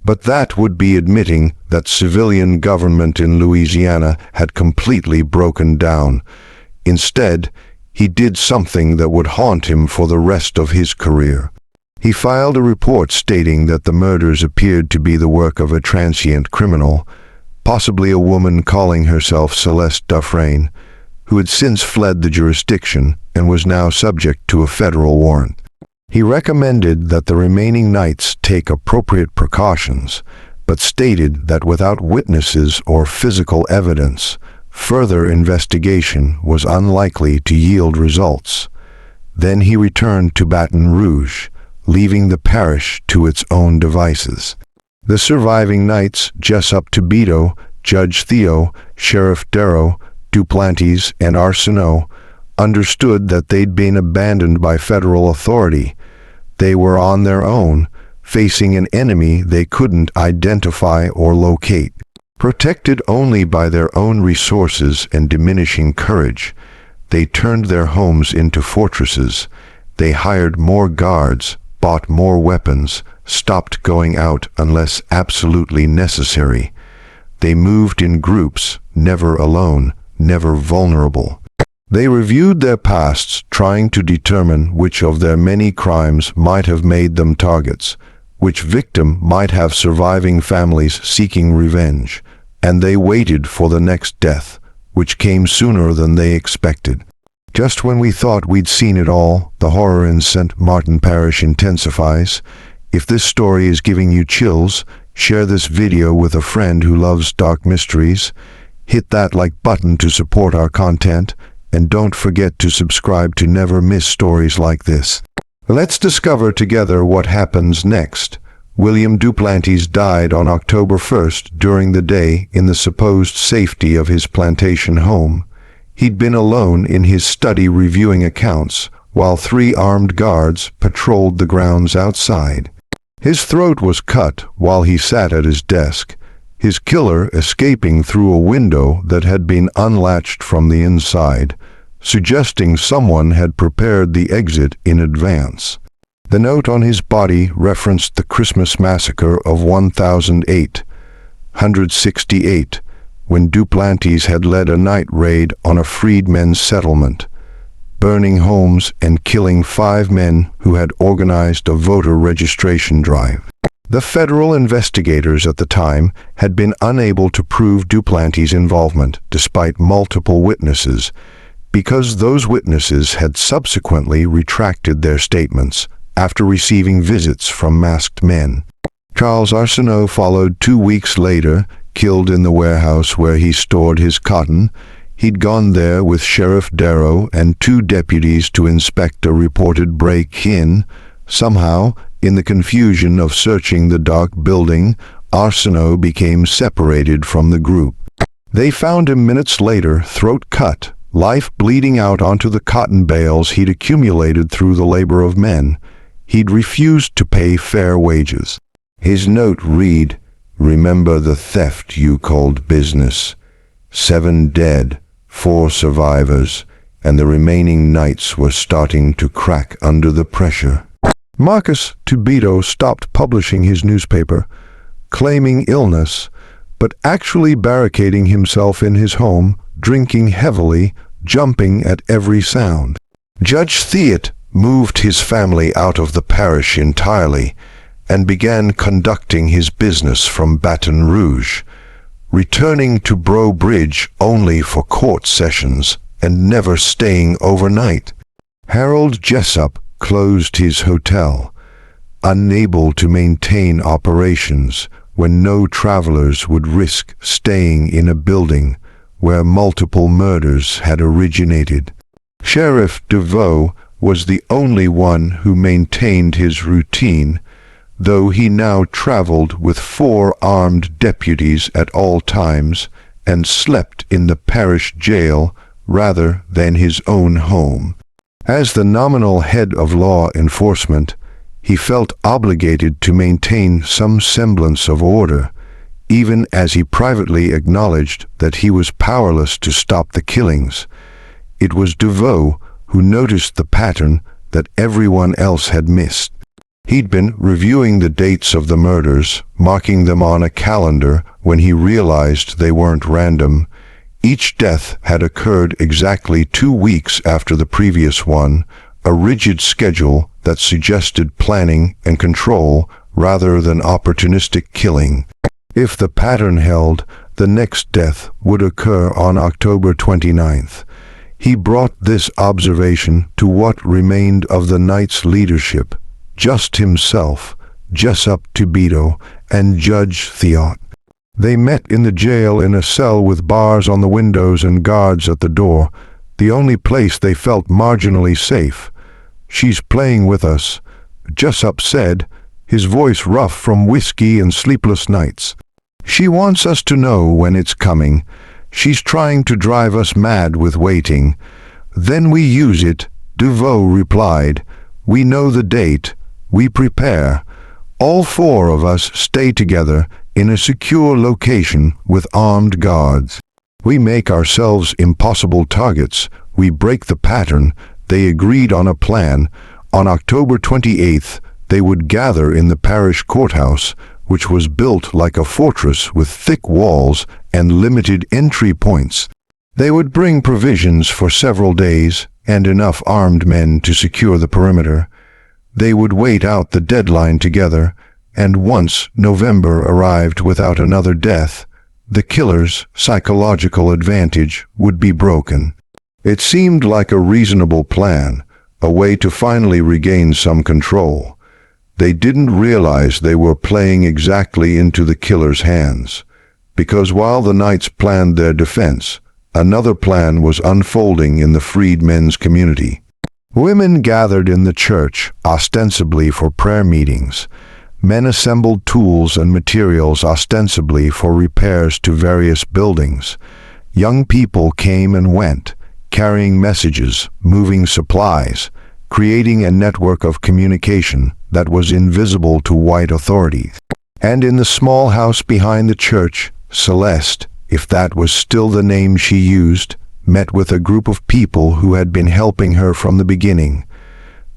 But that would be admitting that civilian government in Louisiana had completely broken down. Instead, he did something that would haunt him for the rest of his career. He filed a report stating that the murders appeared to be the work of a transient criminal, possibly a woman calling herself Celeste Defrain, who had since fled the jurisdiction and was now subject to a federal warrant. He recommended that the remaining Knights take appropriate precautions, but stated that without witnesses or physical evidence, further investigation was unlikely to yield results. Then he returned to Baton Rouge, leaving the parish to its own devices. The surviving Knights, Jessup Tobito, Judge Theo, Sheriff Darrow, Duplantis, and Arsenault, understood that they'd been abandoned by federal authority. They were on their own, facing an enemy they couldn't identify or locate. Protected only by their own resources and diminishing courage, they turned their homes into fortresses. They hired more guards, bought more weapons, stopped going out unless absolutely necessary. They moved in groups, never alone, never vulnerable. They reviewed their pasts, trying to determine which of their many crimes might have made them targets, which victim might have surviving families seeking revenge, and they waited for the next death, which came sooner than they expected. Just when we thought we'd seen it all, the horror in St. Martin Parish intensifies. If this story is giving you chills, share this video with a friend who loves dark mysteries. Hit that like button to support our content, and don't forget to subscribe to never miss stories like this. Let's discover together what happens next. William Duplantis died on October 1st during the day in the supposed safety of his plantation home. He'd been alone in his study reviewing accounts, while 3 armed guards patrolled the grounds outside. His throat was cut while he sat at his desk. his killer escaping through a window that had been unlatched from the inside, suggesting someone had prepared the exit in advance. The note on his body referenced the Christmas massacre of 168, when Duplantis had led a night raid on a freedmen's settlement, burning homes and killing 5 men who had organized a voter registration drive. The federal investigators at the time had been unable to prove Duplantis' involvement despite multiple witnesses, because those witnesses had subsequently retracted their statements after receiving visits from masked men. Charles Arsenault followed 2 weeks later, killed in the warehouse where he stored his cotton. He'd gone there with Sheriff Darrow and 2 deputies to inspect a reported break-in. Somehow, in the confusion of searching the dark building, Arsenault became separated from the group. They found him minutes later, throat cut, life bleeding out onto the cotton bales he'd accumulated through the labor of men. He'd refused to pay fair wages. His note read, "Remember the theft you called business. 7 dead, 4 survivors, and the remaining knights were starting to crack under the pressure." Marcus Tubito stopped publishing his newspaper, claiming illness, but actually barricading himself in his home, drinking heavily, jumping at every sound. Judge Theot moved his family out of the parish entirely and began conducting his business from Baton Rouge, returning to Breaux Bridge only for court sessions and never staying overnight. Harold Jessup closed his hotel, unable to maintain operations when no travelers would risk staying in a building where multiple murders had originated. Sheriff DeVoe was the only one who maintained his routine, though he now traveled with 4 armed deputies at all times and slept in the parish jail rather than his own home. As the nominal head of law enforcement, he felt obligated to maintain some semblance of order, even as he privately acknowledged that he was powerless to stop the killings. It was DeVoe who noticed the pattern that everyone else had missed. He'd been reviewing the dates of the murders, marking them on a calendar when he realized they weren't random. Each death had occurred exactly 2 weeks after the previous one, a rigid schedule that suggested planning and control rather than opportunistic killing. If the pattern held, the next death would occur on October 29th. He brought this observation to what remained of the night's leadership, just himself, Jessup Tubito, and Judge Theot. They met in the jail in a cell with bars on the windows and guards at the door, the only place they felt marginally safe. "She's playing with us," Jessup said, his voice rough from whiskey and sleepless nights. "She wants us to know when it's coming. She's trying to drive us mad with waiting. Then we use it," DeVoe replied. "We know the date. We prepare. All 4 of us stay together in a secure location with armed guards. We make ourselves impossible targets. We break the pattern." They agreed on a plan. On October 28th, they would gather in the parish courthouse, which was built like a fortress with thick walls and limited entry points. They would bring provisions for several days and enough armed men to secure the perimeter. They would wait out the deadline together, and once November arrived without another death, the killer's psychological advantage would be broken. It seemed like a reasonable plan, a way to finally regain some control. They didn't realize they were playing exactly into the killer's hands, because while the knights planned their defense, another plan was unfolding in the freedmen's community. Women gathered in the church, ostensibly for prayer meetings. Men assembled tools and materials ostensibly for repairs to various buildings. Young people came and went, carrying messages, moving supplies, creating a network of communication that was invisible to white authorities. And in the small house behind the church, Celeste, if that was still the name she used, met with a group of people who had been helping her from the beginning.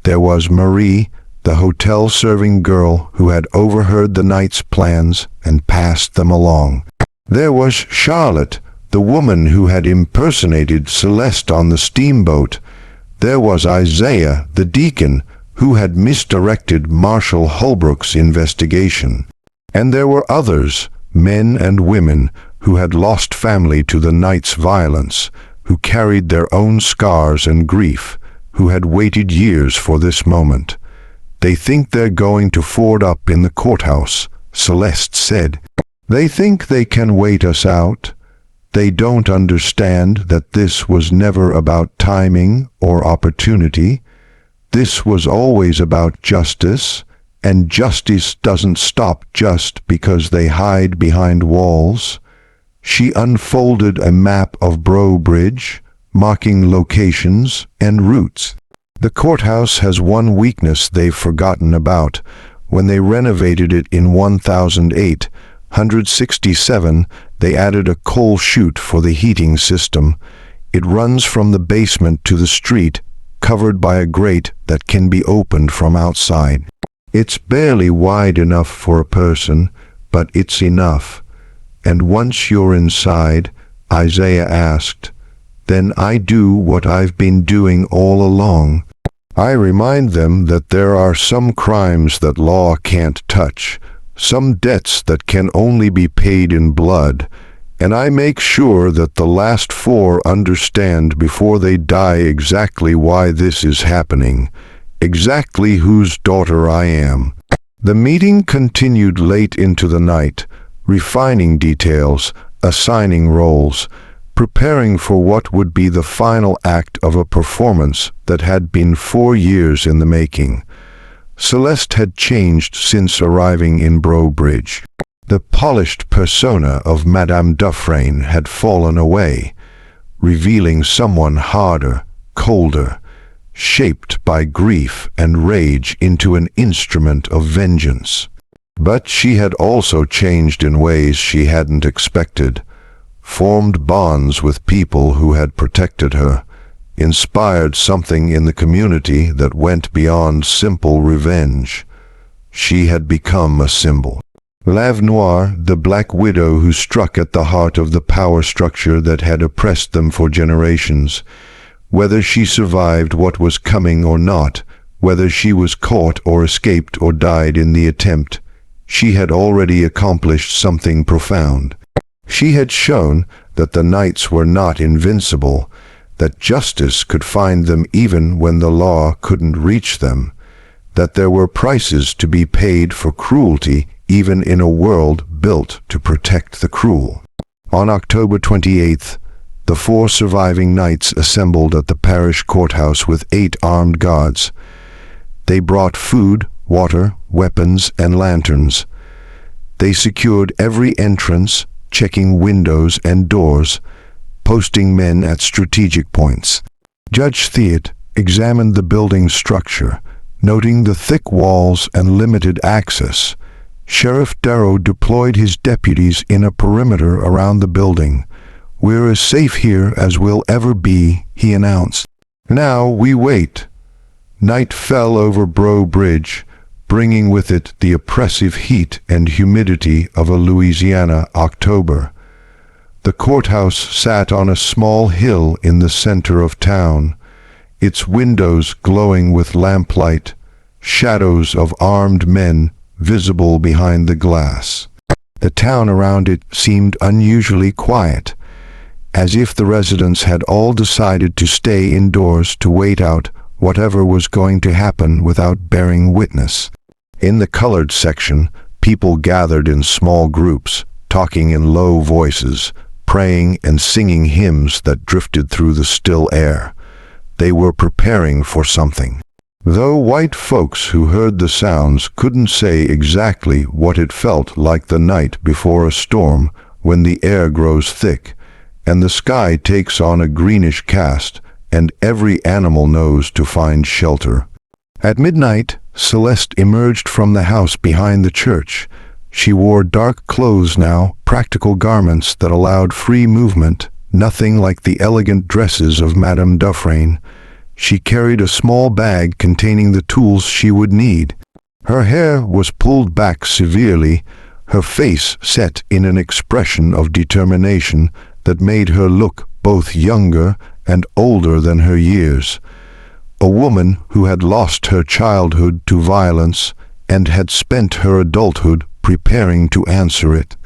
There was Marie, the hotel-serving girl who had overheard the night's plans and passed them along. There was Charlotte, the woman who had impersonated Celeste on the steamboat. There was Isaiah, the deacon, who had misdirected Marshal Holbrook's investigation. And there were others, men and women, who had lost family to the night's violence, who carried their own scars and grief, who had waited years for this moment. "They think they're going to Ford up in the courthouse," Celeste said. "They think they can wait us out. They don't understand that this was never about timing or opportunity. This was always about justice, and justice doesn't stop just because they hide behind walls." She unfolded a map of Bow Bridge, marking locations and routes. "The courthouse has one weakness they've forgotten about. When they renovated it in 1867, they added a coal chute for the heating system. It runs from the basement to the street, covered by a grate that can be opened from outside. It's barely wide enough for a person, but it's enough. And once you're inside," Isaiah asked, "then I do what I've been doing all along. I remind them that there are some crimes that law can't touch, some debts that can only be paid in blood, and I make sure that the last 4 understand before they die exactly why this is happening, exactly whose daughter I am." The meeting continued late into the night, refining details, assigning roles, preparing for what would be the final act of a performance that had been 4 years in the making. Celeste had changed since arriving in Bow Bridge. The polished persona of Madame Defrain had fallen away, revealing someone harder, colder, shaped by grief and rage into an instrument of vengeance. But she had also changed in ways she hadn't expected, formed bonds with people who had protected her, inspired something in the community that went beyond simple revenge. She had become a symbol. L'Ave Noire, the Black Widow who struck at the heart of the power structure that had oppressed them for generations. Whether she survived what was coming or not, whether she was caught or escaped or died in the attempt, she had already accomplished something profound. She had shown that the knights were not invincible, that justice could find them even when the law couldn't reach them, that there were prices to be paid for cruelty even in a world built to protect the cruel. On October 28th, the 4 surviving knights assembled at the parish courthouse with 8 armed guards. They brought food, water, weapons, and lanterns. They secured every entrance, checking windows and doors, posting men at strategic points. Judge Theot examined the building's structure, noting the thick walls and limited access. Sheriff Darrow deployed his deputies in a perimeter around the building. "We're as safe here as we'll ever be," he announced. Now we wait. Night fell over Bow Bridge, bringing with it the oppressive heat and humidity of a Louisiana October. The courthouse sat on a small hill in the center of town, its windows glowing with lamplight, shadows of armed men visible behind the glass. The town around it seemed unusually quiet, as if the residents had all decided to stay indoors to wait out whatever was going to happen without bearing witness. In the colored section, people gathered in small groups, talking in low voices, praying and singing hymns that drifted through the still air. They were preparing for something. Though white folks who heard the sounds couldn't say exactly what it felt like the night before a storm, when the air grows thick, and the sky takes on a greenish cast, and every animal knows to find shelter. At midnight, Celeste emerged from the house behind the church. She wore dark clothes now, practical garments that allowed free movement, nothing like the elegant dresses of Madame Defrain. She carried a small bag containing the tools she would need. Her hair was pulled back severely, her face set in an expression of determination that made her look both younger and older than her years. A woman who had lost her childhood to violence and had spent her adulthood preparing to answer it.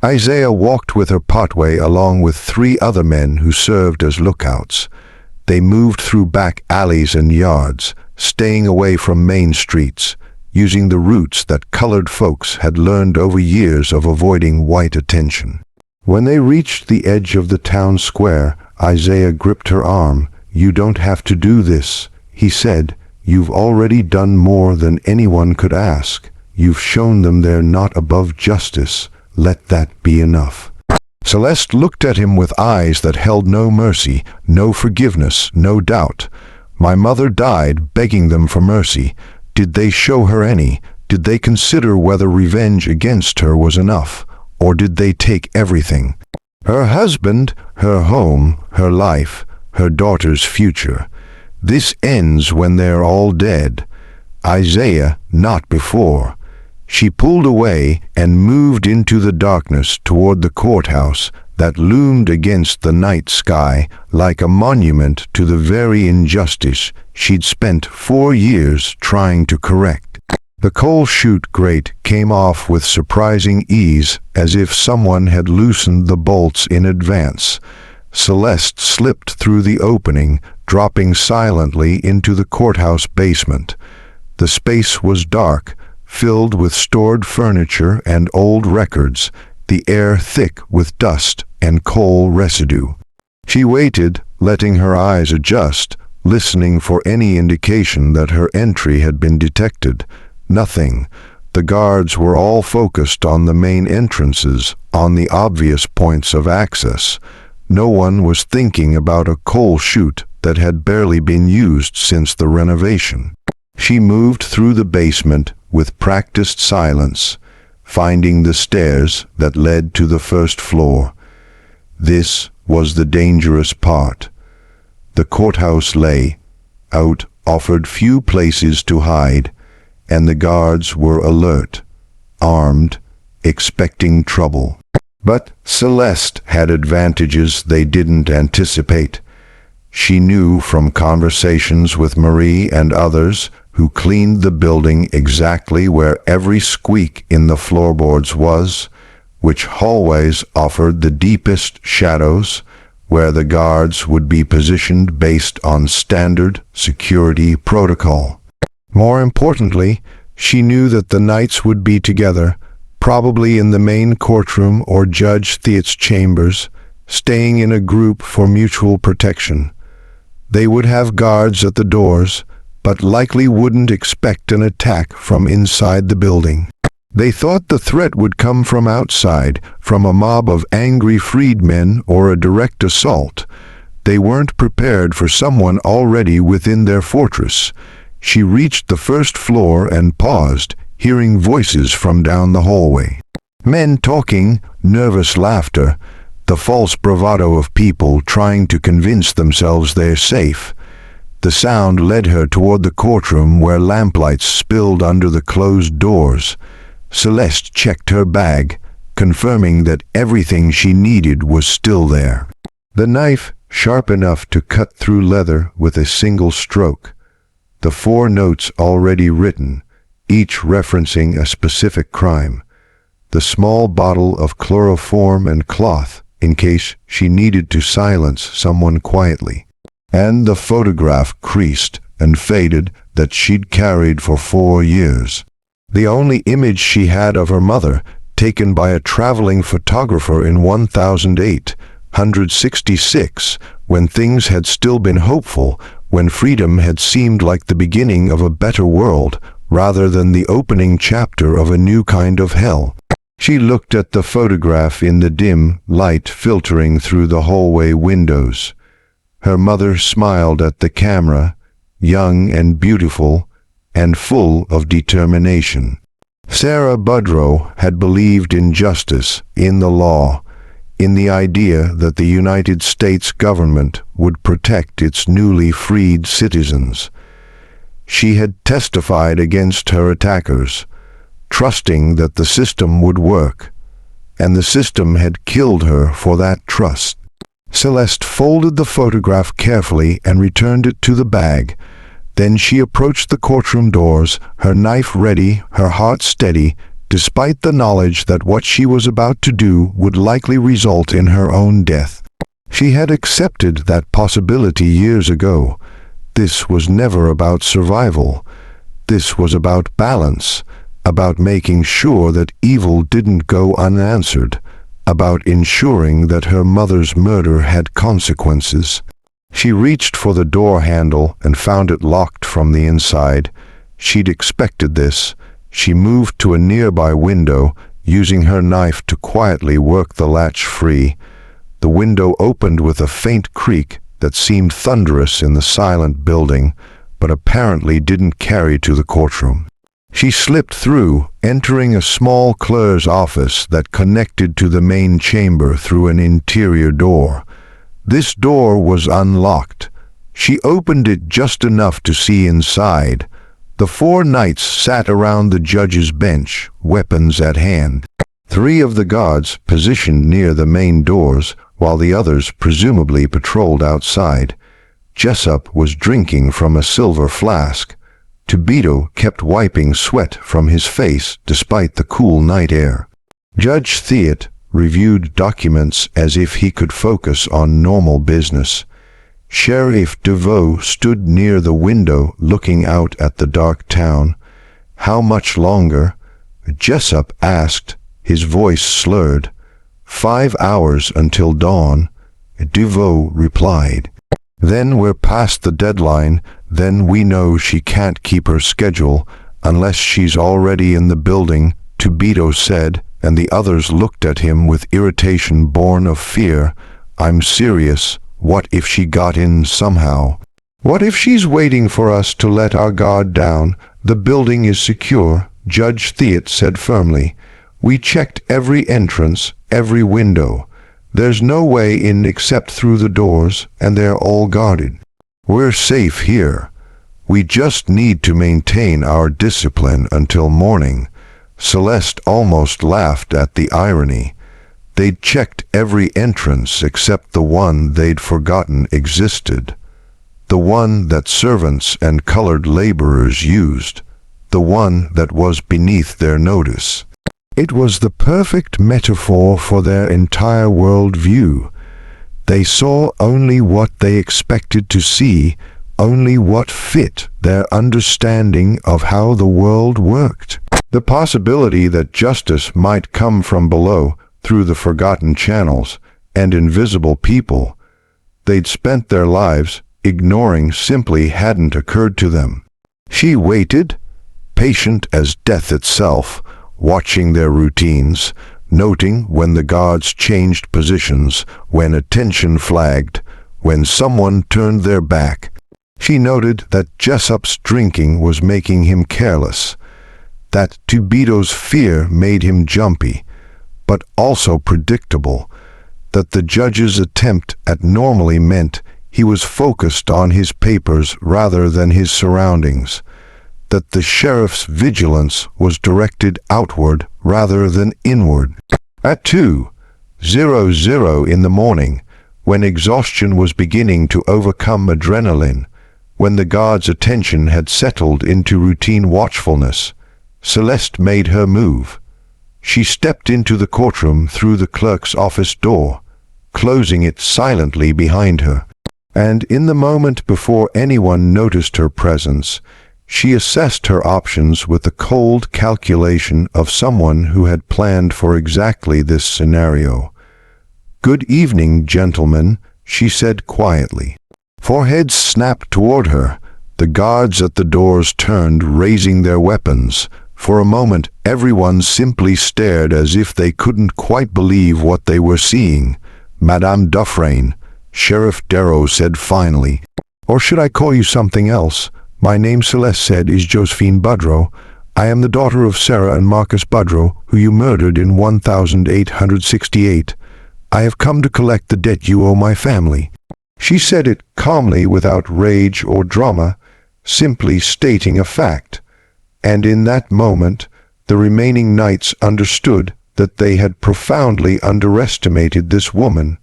Isaiah walked with her partway along with 3 other men who served as lookouts. They moved through back alleys and yards, staying away from main streets, using the routes that colored folks had learned over years of avoiding white attention. When they reached the edge of the town square, Isaiah gripped her arm. "You don't have to do this," he said. "You've already done more than anyone could ask. You've shown them they're not above justice. Let that be enough." Celeste looked at him with eyes that held no mercy, no forgiveness, no doubt. "My mother died begging them for mercy. Did they show her any? Did they consider whether revenge against her was enough? Or did they take everything? Her husband, her home, her life, her daughter's future. This ends when they're all dead. Isaiah, not before." She pulled away and moved into the darkness toward the courthouse that loomed against the night sky like a monument to the very injustice she'd spent 4 years trying to correct. The coal chute grate came off with surprising ease, as if someone had loosened the bolts in advance. Celeste slipped through the opening, dropping silently into the courthouse basement. The space was dark, filled with stored furniture and old records, the air thick with dust and coal residue. She waited, letting her eyes adjust, listening for any indication that her entry had been detected. Nothing. The guards were all focused on the main entrances, on the obvious points of access. No one was thinking about a coal chute that had barely been used since the renovation. She moved through the basement with practiced silence, finding the stairs that led to the first floor. This was the dangerous part. The courthouse lay out, offered few places to hide, and the guards were alert, armed, expecting trouble. But Celeste had advantages they didn't anticipate. She knew from conversations with Marie and others who cleaned the building exactly where every squeak in the floorboards was, which hallways offered the deepest shadows, where the guards would be positioned based on standard security protocol. More importantly, she knew that the knights would be together, probably in the main courtroom or Judge Theat's chambers, staying in a group for mutual protection. They would have guards at the doors, but likely wouldn't expect an attack from inside the building. They thought the threat would come from outside, from a mob of angry freedmen or a direct assault. They weren't prepared for someone already within their fortress. She reached the first floor and paused, hearing voices from down the hallway. Men talking, nervous laughter, the false bravado of people trying to convince themselves they're safe. The sound led her toward the courtroom where lamplights spilled under the closed doors. Celeste checked her bag, confirming that everything she needed was still there. The knife, sharp enough to cut through leather with a single stroke. The 4 notes already written, each referencing a specific crime. The small bottle of chloroform and cloth, in case she needed to silence someone quietly. And the photograph creased and faded that she'd carried for 4 years. The only image she had of her mother, taken by a traveling photographer in 1866, when things had still been hopeful, when freedom had seemed like the beginning of a better world, rather than the opening chapter of a new kind of hell. She looked at the photograph in the dim light filtering through the hallway windows. Her mother smiled at the camera, young and beautiful, and full of determination. Sarah Boudreaux had believed in justice, in the law, in the idea that the United States government would protect its newly freed citizens. She had testified against her attackers, trusting that the system would work, and the system had killed her for that trust. Celeste folded the photograph carefully and returned it to the bag. Then she approached the courtroom doors, her knife ready, her heart steady, despite the knowledge that what she was about to do would likely result in her own death. She had accepted that possibility years ago. This was never about survival. This was about balance, about making sure that evil didn't go unanswered, about ensuring that her mother's murder had consequences. She reached for the door handle and found it locked from the inside. She'd expected this. She moved to a nearby window, using her knife to quietly work the latch free. The window opened with a faint creak that seemed thunderous in the silent building, but apparently didn't carry to the courtroom. She slipped through, entering a small clerk's office that connected to the main chamber through an interior door. This door was unlocked. She opened it just enough to see inside. The 4 knights sat around the judge's bench, weapons at hand. 3 of the guards positioned near the main doors, while the others presumably patrolled outside. Jessup was drinking from a silver flask. Tubito kept wiping sweat from his face despite the cool night air. Judge Theot reviewed documents as if he could focus on normal business. Sheriff DeVoe stood near the window looking out at the dark town. "How much longer?" Jessup asked, his voice slurred. 5 hours until dawn," DeVoe replied. "Then we're past the deadline. Then we know she can't keep her schedule unless she's already in the building," Tubito said, and the others looked at him with irritation born of fear. "I'm serious. What if she got in somehow? What if she's waiting for us to let our guard down? The building is secure," Judge Theot said firmly. "We checked every entrance, every window. There's no way in except through the doors, and they're all guarded. We're safe here. We just need to maintain our discipline until morning." Celeste almost laughed at the irony. They'd checked every entrance except the one they'd forgotten existed. The one that servants and colored laborers used. The one that was beneath their notice. It was the perfect metaphor for their entire world view. They saw only what they expected to see, only what fit their understanding of how the world worked. The possibility that justice might come from below, through the forgotten channels, and invisible people they'd spent their lives ignoring simply hadn't occurred to them. She waited, patient as death itself, watching their routines, noting when the guards changed positions, when attention flagged, when someone turned their back. She noted that Jessup's drinking was making him careless, that Tubito's fear made him jumpy, but also predictable, that the judge's attempt at normally meant he was focused on his papers rather than his surroundings, that the sheriff's vigilance was directed outward rather than inward. At 2:00 in the morning, when exhaustion was beginning to overcome adrenaline, when the guard's attention had settled into routine watchfulness, Celeste made her move. She stepped into the courtroom through the clerk's office door, closing it silently behind her. And in the moment before anyone noticed her presence, she assessed her options with the cold calculation of someone who had planned for exactly this scenario. "Good evening, gentlemen," she said quietly. Foreheads snapped toward her. The guards at the doors turned, raising their weapons. For a moment, everyone simply stared as if they couldn't quite believe what they were seeing. "Madame Defrain," Sheriff Darrow said finally. "Or should I call you something else? My name," Celeste said, "is Josephine Boudreaux. I am the daughter of Sarah and Marcus Boudreaux, who you murdered in 1868. I have come to collect the debt you owe my family." She said it calmly, without rage or drama, simply stating a fact. And in that moment, the remaining knights understood that they had profoundly underestimated this woman.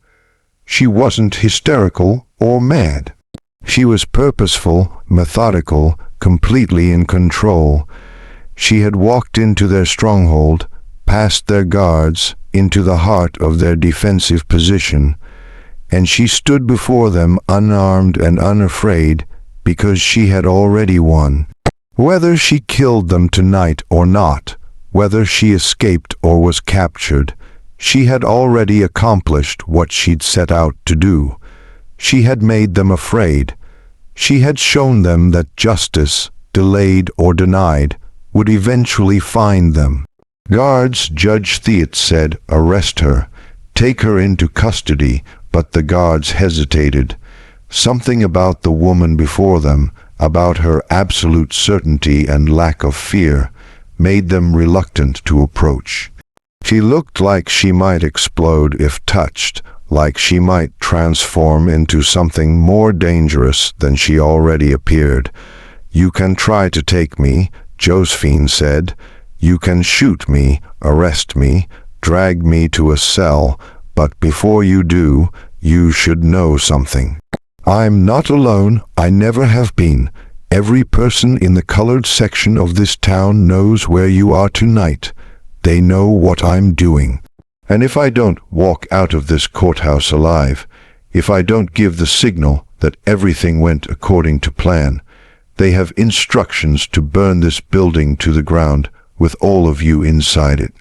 She wasn't hysterical or mad. She was purposeful, methodical, completely in control. She had walked into their stronghold, past their guards, into the heart of their defensive position, and she stood before them unarmed and unafraid because she had already won. Whether she killed them tonight or not, whether she escaped or was captured, she had already accomplished what she'd set out to do. She had made them afraid. She had shown them that justice, delayed or denied, would eventually find them. "Guards," Judge Theat said, "arrest her. Take her into custody," but the guards hesitated. Something about the woman before them, about her absolute certainty and lack of fear, made them reluctant to approach. She looked like she might explode if touched, like she might transform into something more dangerous than she already appeared. "You can try to take me," Josephine said. "You can shoot me, arrest me, drag me to a cell, but before you do, you should know something. I'm not alone. I never have been. Every person in the colored section of this town knows where you are tonight. They know what I'm doing. And if I don't walk out of this courthouse alive, if I don't give the signal that everything went according to plan, they have instructions to burn this building to the ground with all of you inside it."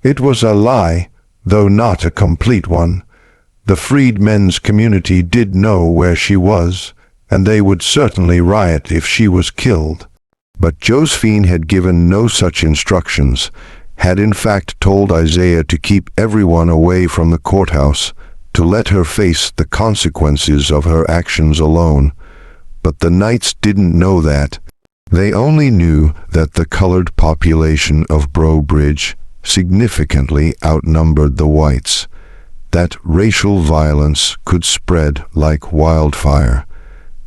It was a lie, though not a complete one. The freedmen's community did know where she was, and they would certainly riot if she was killed. But Josephine had given no such instructions, had in fact told Isaiah to keep everyone away from the courthouse, to let her face the consequences of her actions alone. But the knights didn't know that. They only knew that the colored population of Breaux Bridge significantly outnumbered the whites, that racial violence could spread like wildfire,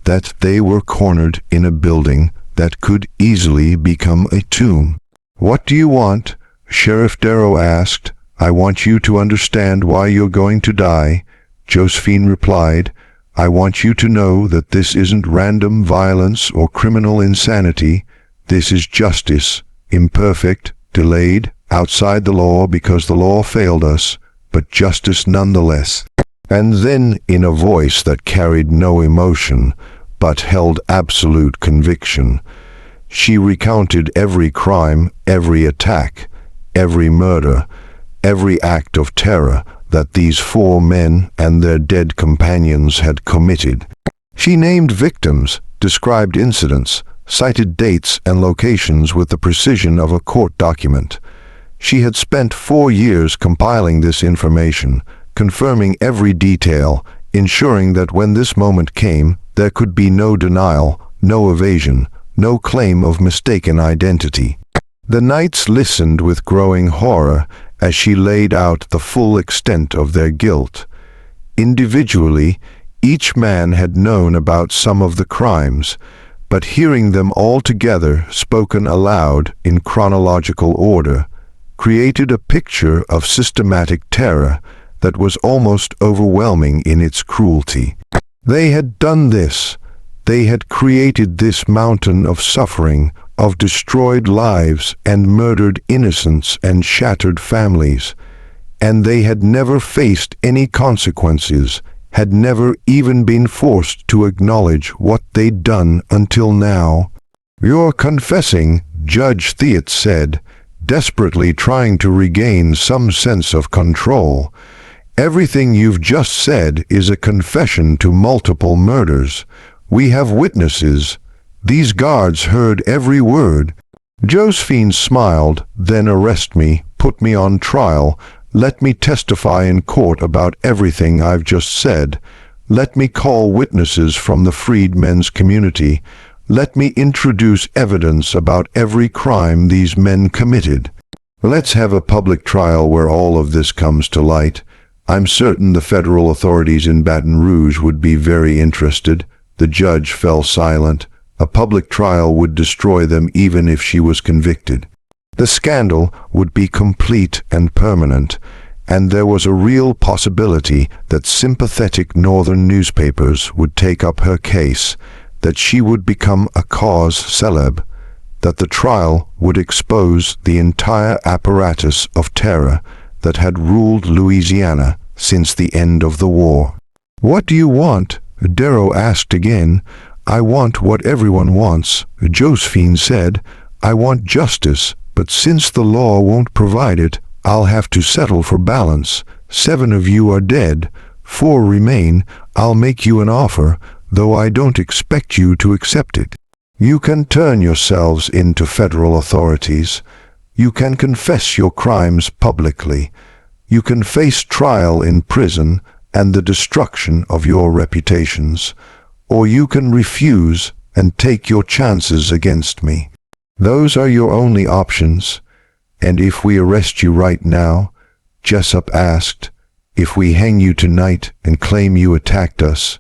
that they were cornered in a building that could easily become a tomb. "What do you want?" Sheriff Darrow asked. "I want you to understand why you're going to die," Josephine replied. "I want you to know that this isn't random violence or criminal insanity. This is justice, imperfect, delayed, outside the law because the law failed us, but justice nonetheless." And then, in a voice that carried no emotion, but held absolute conviction, she recounted every crime, every attack, every murder, every act of terror that these 4 men and their dead companions had committed. She named victims, described incidents, cited dates and locations with the precision of a court document. She had spent 4 years compiling this information, confirming every detail, ensuring that when this moment came, there could be no denial, no evasion, no claim of mistaken identity. The knights listened with growing horror as she laid out the full extent of their guilt. Individually, each man had known about some of the crimes, but hearing them all together, spoken aloud in chronological order, created a picture of systematic terror that was almost overwhelming in its cruelty. They had done this. They had created this mountain of suffering, of destroyed lives and murdered innocents and shattered families, and they had never faced any consequences, had never even been forced to acknowledge what they'd done until now. "You're confessing," Judge Theat said, desperately trying to regain some sense of control. "Everything you've just said is a confession to multiple murders. We have witnesses. These guards heard every word." Josephine smiled. "Then arrest me, put me on trial, let me testify in court about everything I've just said. Let me call witnesses from the freedmen's community. Let me introduce evidence about every crime these men committed. Let's have a public trial where all of this comes to light. I'm certain the federal authorities in Baton Rouge would be very interested." The judge fell silent. A public trial would destroy them even if she was convicted. The scandal would be complete and permanent, and there was a real possibility that sympathetic northern newspapers would take up her case, that she would become a cause célèbre, that the trial would expose the entire apparatus of terror that had ruled Louisiana since the end of the war. "What do you want?" Darrow asked again. "I want what everyone wants," Josephine said. "I want justice, but since the law won't provide it, I'll have to settle for balance. 7 of you are dead, 4 remain. I'll make you an offer, though I don't expect you to accept it. You can turn yourselves into federal authorities. You can confess your crimes publicly. You can face trial in prison and the destruction of your reputations. Or you can refuse and take your chances against me. Those are your only options. And if we arrest you right now," Jessup asked, "if we hang you tonight and claim you attacked us,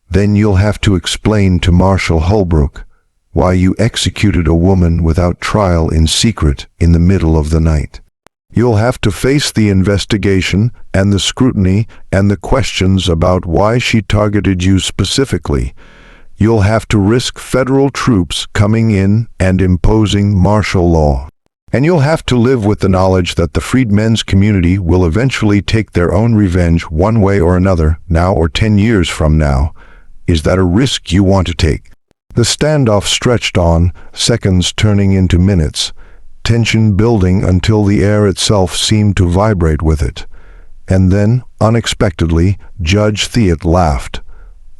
then you'll have to explain to Marshal Holbrook why you executed a woman without trial in secret in the middle of the night. You'll have to face the investigation and the scrutiny and the questions about why she targeted you specifically. You'll have to risk federal troops coming in and imposing martial law. And you'll have to live with the knowledge that the freedmen's community will eventually take their own revenge one way or another, now or 10 years from now. Is that a risk you want to take?" The standoff stretched on, seconds turning into minutes, tension building until the air itself seemed to vibrate with it. And then, unexpectedly, Judge Theot laughed.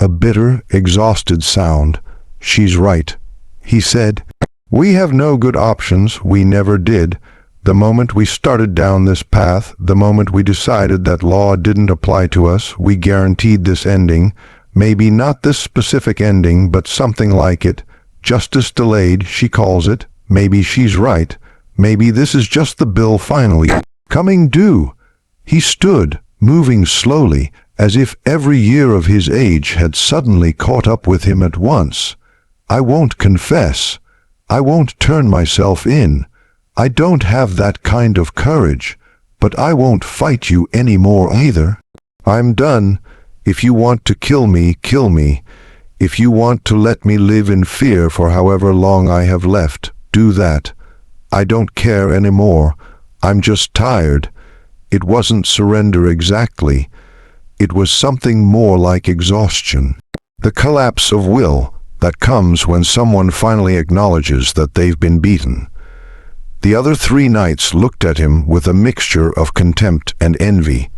A bitter, exhausted sound. "She's right," he said. "We have no good options. We never did. The moment we started down this path, the moment we decided that law didn't apply to us, we guaranteed this ending. Maybe not this specific ending, but something like it. Justice delayed, she calls it. Maybe she's right. Maybe this is just the bill finally coming due." He stood, moving slowly, as if every year of his age had suddenly caught up with him at once. "I won't confess. I won't turn myself in. I don't have that kind of courage, but I won't fight you any more either. I'm done. If you want to kill me, kill me. If you want to let me live in fear for however long I have left, do that. I don't care anymore. I'm just tired." It wasn't surrender exactly. It was something more like exhaustion. The collapse of will that comes when someone finally acknowledges that they've been beaten. The other 3 knights looked at him with a mixture of contempt and envy.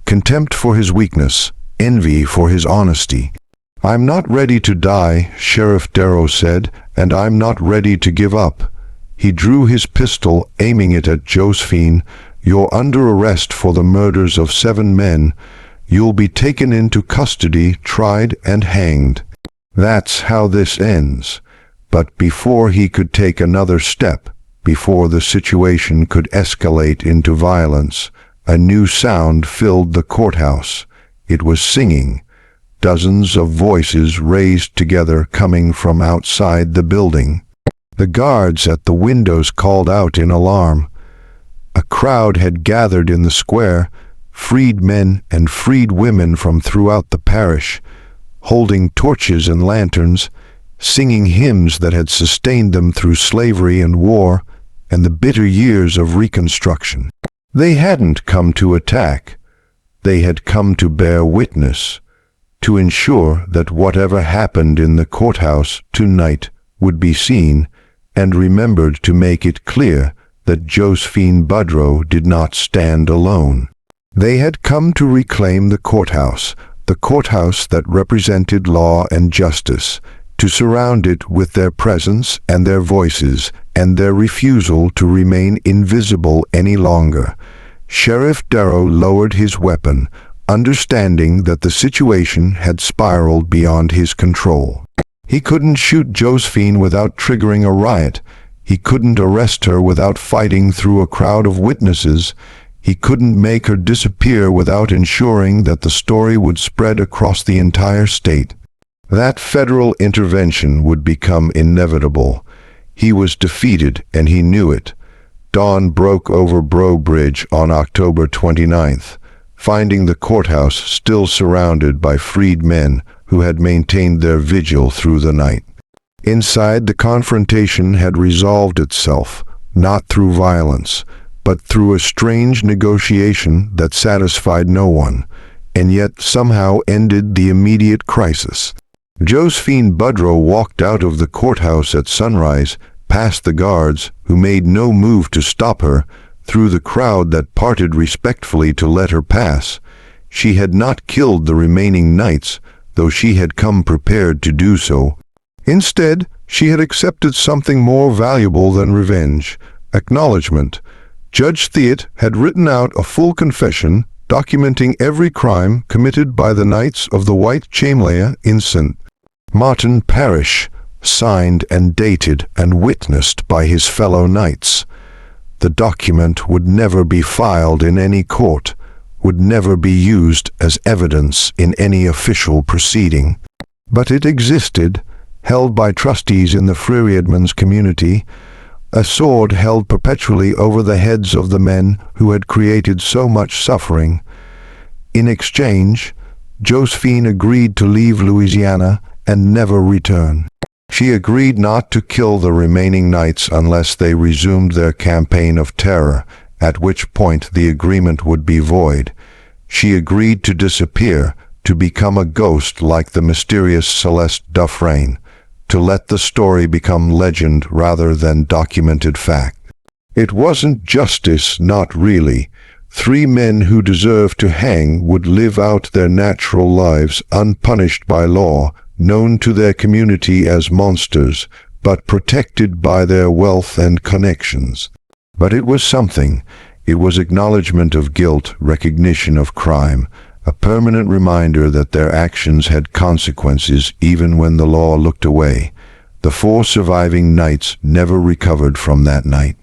Contempt for his weakness, envy for his honesty. "I'm not ready to die," Sheriff Darrow said, "and I'm not ready to give up." He drew his pistol, aiming it at Josephine. "You're under arrest for the murders of 7 men. You'll be taken into custody, tried, and hanged. That's how this ends." But before he could take another step, before the situation could escalate into violence, a new sound filled the courthouse. It was singing. Dozens of voices raised together coming from outside the building. The guards at the windows called out in alarm. A crowd had gathered in the square, freed men and freed women from throughout the parish, holding torches and lanterns, singing hymns that had sustained them through slavery and war and the bitter years of Reconstruction. They hadn't come to attack. They had come to bear witness, to ensure that whatever happened in the courthouse tonight would be seen and remembered, to make it clear that Josephine Boudreaux did not stand alone. They had come to reclaim the courthouse that represented law and justice, to surround it with their presence and their voices and their refusal to remain invisible any longer. Sheriff Darrow lowered his weapon, understanding that the situation had spiraled beyond his control. He couldn't shoot Josephine without triggering a riot. He couldn't arrest her without fighting through a crowd of witnesses. He couldn't make her disappear without ensuring that the story would spread across the entire state. That federal intervention would become inevitable. He was defeated, and he knew it. Dawn broke over Breaux Bridge on October 29th, finding the courthouse still surrounded by freed men who had maintained their vigil through the night. Inside, the confrontation had resolved itself, not through violence, but through a strange negotiation that satisfied no one, and yet somehow ended the immediate crisis. Josephine Boudreaux walked out of the courthouse at sunrise, past the guards, who made no move to stop her, through the crowd that parted respectfully to let her pass. She had not killed the remaining knights, though she had come prepared to do so. Instead, she had accepted something more valuable than revenge: acknowledgement. Judge Slit had written out a full confession documenting every crime committed by the Knights of the White Camellia in St. Martin Parish, signed and dated and witnessed by his fellow knights. The document would never be filed in any court, would never be used as evidence in any official proceeding. But it existed, held by trustees in the freedmen's community, a sword held perpetually over the heads of the men who had created so much suffering. In exchange, Josephine agreed to leave Louisiana and never return. She agreed not to kill the remaining knights unless they resumed their campaign of terror, at which point the agreement would be void. She agreed to disappear, to become a ghost like the mysterious Celeste Defrain, to let the story become legend rather than documented fact. It wasn't justice, not really. 3 men who deserved to hang would live out their natural lives unpunished by law, known to their community as monsters, but protected by their wealth and connections. But it was something. It was acknowledgement of guilt, recognition of crime, a permanent reminder that their actions had consequences even when the law looked away. The 4 surviving knights never recovered from that night.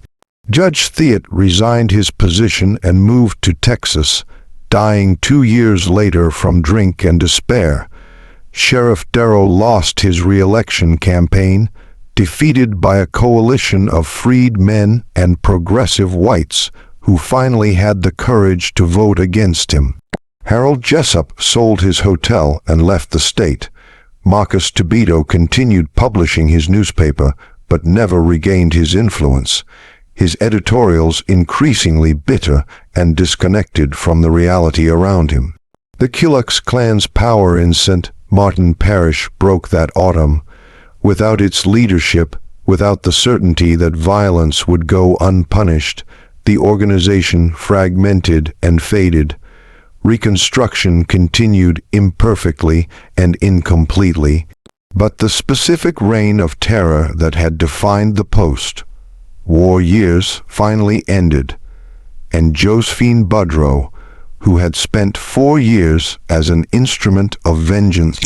Judge Slit resigned his position and moved to Texas, dying 2 years later from drink and despair. Sheriff Darrow lost his re-election campaign, defeated by a coalition of freed men and progressive whites who finally had the courage to vote against him. Harold Jessup sold his hotel and left the state. Marcus Tobito continued publishing his newspaper, but never regained his influence, his editorials increasingly bitter and disconnected from the reality around him. The Klux Klan's power in St. Martin Parish broke that autumn. Without its leadership, without the certainty that violence would go unpunished, the organization fragmented and faded. Reconstruction continued imperfectly and incompletely, but the specific reign of terror that had defined the post-war years finally ended, and Josephine Boudreaux, who had spent 4 years as an instrument of vengeance,